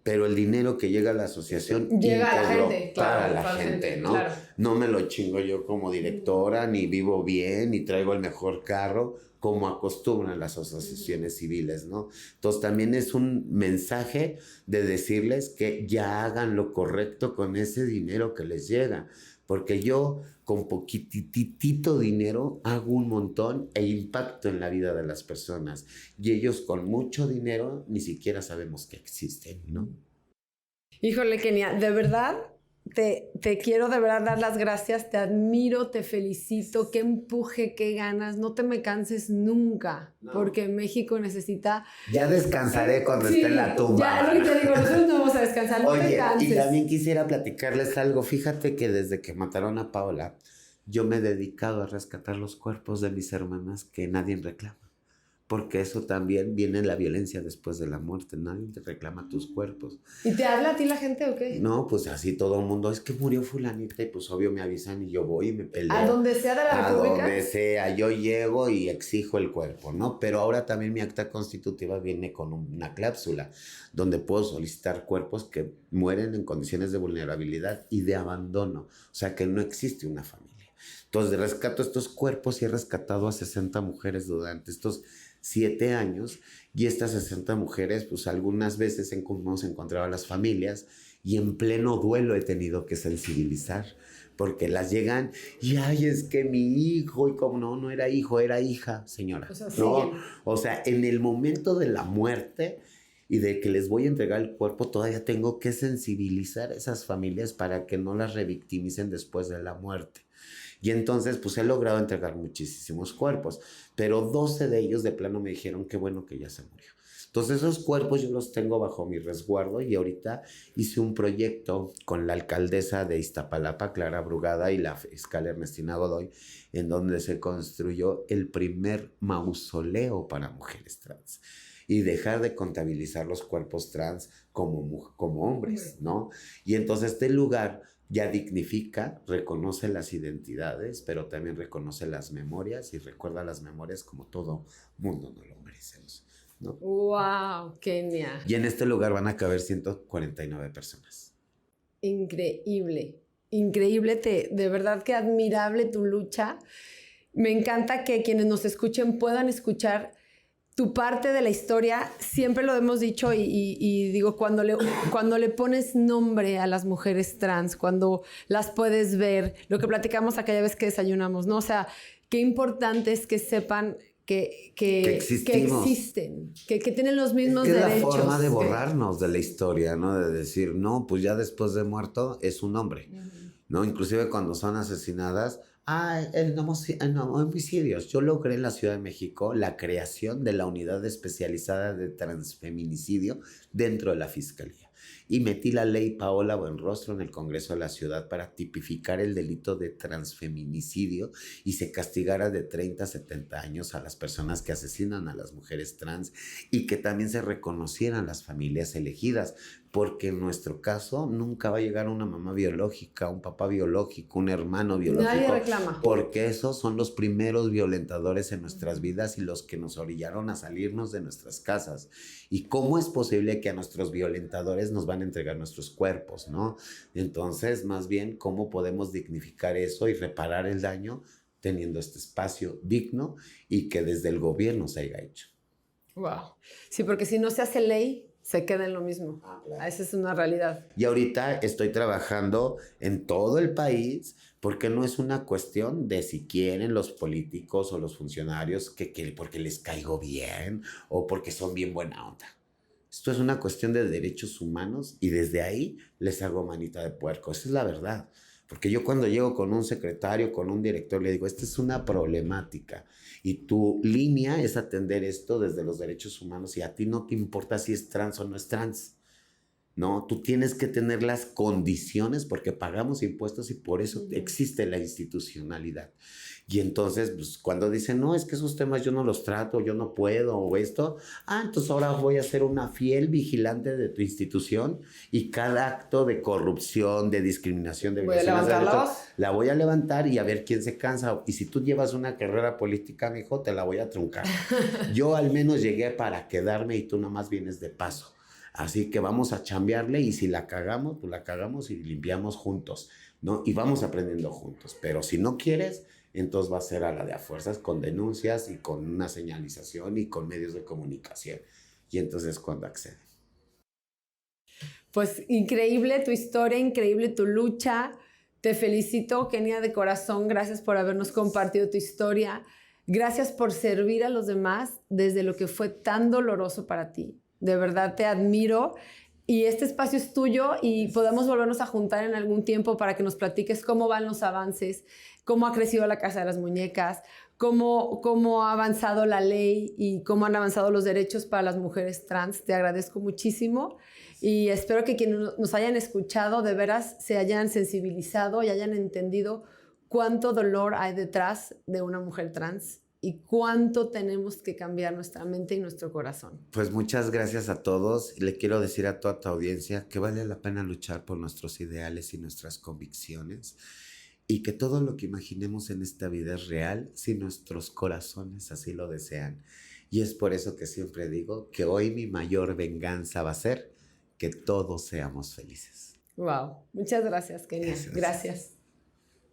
pero el dinero que llega a la asociación llega a la gente, para la gente, ¿no? Claro. No me lo chingo yo como directora, ni vivo bien, ni traigo el mejor carro, como acostumbran las asociaciones civiles, ¿no? Entonces también es un mensaje de decirles que ya hagan lo correcto con ese dinero que les llega, porque yo con poquititito dinero hago un montón e impacto en la vida de las personas, y ellos con mucho dinero ni siquiera sabemos que existen, ¿no? Híjole, Kenia, de verdad te quiero de verdad dar las gracias, te admiro, te felicito, qué empuje, qué ganas, no te me canses nunca, no. Porque México necesita... Ya descansaré cuando esté en la tumba. Ya, lo que te digo, nosotros no vamos a descansar, no te canses. Y también quisiera platicarles algo, fíjate que desde que mataron a Paola, yo me he dedicado a rescatar los cuerpos de mis hermanas que nadie reclama. Porque eso también viene la violencia después de la muerte. Nadie te reclama tus cuerpos. ¿Y te habla a ti la gente o qué? No, pues así todo el mundo. Es que murió fulanita y pues obvio me avisan y yo voy y me peleo. ¿A donde sea de la República? A donde sea. Yo llego y exijo el cuerpo, ¿no? Pero ahora también mi acta constitutiva viene con una cláusula donde puedo solicitar cuerpos que mueren en condiciones de vulnerabilidad y de abandono. O sea, que no existe una familia. Entonces rescato estos cuerpos y he rescatado a 60 mujeres durante estos 7 años, y estas 60 mujeres, pues algunas veces hemos encontrado a las familias y en pleno duelo he tenido que sensibilizar, porque las llegan y ay, es que mi hijo, y como no era hijo, era hija, señora. O sea, no, o sea, en el momento de la muerte y de que les voy a entregar el cuerpo, todavía tengo que sensibilizar a esas familias para que no las revictimicen después de la muerte. Y entonces, pues he logrado entregar muchísimos cuerpos, pero 12 de ellos de plano me dijeron qué bueno que ya se murió. Entonces, esos cuerpos yo los tengo bajo mi resguardo y ahorita hice un proyecto con la alcaldesa de Iztapalapa, Clara Brugada, y la fiscal Ernestina Godoy, en donde se construyó el primer mausoleo para mujeres trans y dejar de contabilizar los cuerpos trans como hombres, ¿no? Y entonces este lugar ya dignifica, reconoce las identidades, pero también reconoce las memorias y recuerda las memorias como todo mundo nos lo merecemos, ¿no? ¡Wow! ¡Kenia! Y en este lugar van a caber 149 personas. Increíble, increíble, de verdad que admirable tu lucha. Me encanta que quienes nos escuchen puedan escuchar tu parte de la historia. Siempre lo hemos dicho y digo, cuando le pones nombre a las mujeres trans, cuando las puedes ver, lo que platicamos aquella vez que desayunamos, ¿no? O sea, qué importante es que sepan que existen, que tienen los mismos derechos. Es la forma de borrarnos de la historia, ¿no? De decir, no, pues ya después de muerto es un hombre, ¿no? Inclusive cuando son asesinadas, homicidios. Yo logré en la Ciudad de México la creación de la unidad especializada de transfeminicidio dentro de la Fiscalía. Y metí la ley Paola Buenrostro en el Congreso de la Ciudad para tipificar el delito de transfeminicidio y se castigara de 30 a 70 años a las personas que asesinan a las mujeres trans y que también se reconocieran las familias elegidas, porque en nuestro caso nunca va a llegar una mamá biológica, un papá biológico, un hermano biológico. Nadie reclama. Porque esos son los primeros violentadores en nuestras vidas y los que nos orillaron a salirnos de nuestras casas. ¿Y cómo es posible que a nuestros violentadores nos van a entregar nuestros cuerpos, no? Entonces, más bien, ¿cómo podemos dignificar eso y reparar el daño? teniendo este espacio digno y que desde el gobierno se haya hecho. Wow. Sí, porque si no se hace ley, se queda en lo mismo. Claro. Esa es una realidad. Y ahorita estoy trabajando en todo el país porque no es una cuestión de si quieren los políticos o los funcionarios que porque les caigo bien o porque son bien buena onda. Esto es una cuestión de derechos humanos y desde ahí les hago manita de puerco. Esa es la verdad. Porque yo cuando llego con un secretario, con un director, le digo, esta es una problemática y tu línea es atender esto desde los derechos humanos y a ti no te importa si es trans o no es trans. No, tú tienes que tener las condiciones porque pagamos impuestos y por eso existe la institucionalidad. Y entonces, pues, cuando dicen, no, es que esos temas yo no los trato, yo no puedo, o esto, entonces ahora voy a ser una fiel vigilante de tu institución y cada acto de corrupción, de discriminación, de violaciones de derechos, la voy a levantar y a ver quién se cansa. Y si tú llevas una carrera política, mijo, te la voy a truncar. Yo al menos llegué para quedarme y tú nomás vienes de paso. Así que vamos a chambearle y si la cagamos, pues la cagamos y limpiamos juntos, ¿no? Y vamos aprendiendo juntos. Pero si no quieres, entonces va a ser a la de a fuerzas con denuncias y con una señalización y con medios de comunicación. Y entonces cuando acceden. Pues increíble tu historia, increíble tu lucha. Te felicito, Kenia, de corazón. Gracias por habernos compartido tu historia. Gracias por servir a los demás desde lo que fue tan doloroso para ti. De verdad te admiro y este espacio es tuyo y podemos volvernos a juntar en algún tiempo para que nos platiques cómo van los avances, cómo ha crecido la Casa de las Muñecas, cómo ha avanzado la ley y cómo han avanzado los derechos para las mujeres trans. Te agradezco muchísimo y espero que quienes nos hayan escuchado de veras se hayan sensibilizado y hayan entendido cuánto dolor hay detrás de una mujer trans y cuánto tenemos que cambiar nuestra mente y nuestro corazón. Pues muchas gracias a todos. Le quiero decir a toda tu audiencia que vale la pena luchar por nuestros ideales y nuestras convicciones y que todo lo que imaginemos en esta vida es real si nuestros corazones así lo desean. Y es por eso que siempre digo que hoy mi mayor venganza va a ser que todos seamos felices. Wow. Muchas gracias, Kenia. Gracias.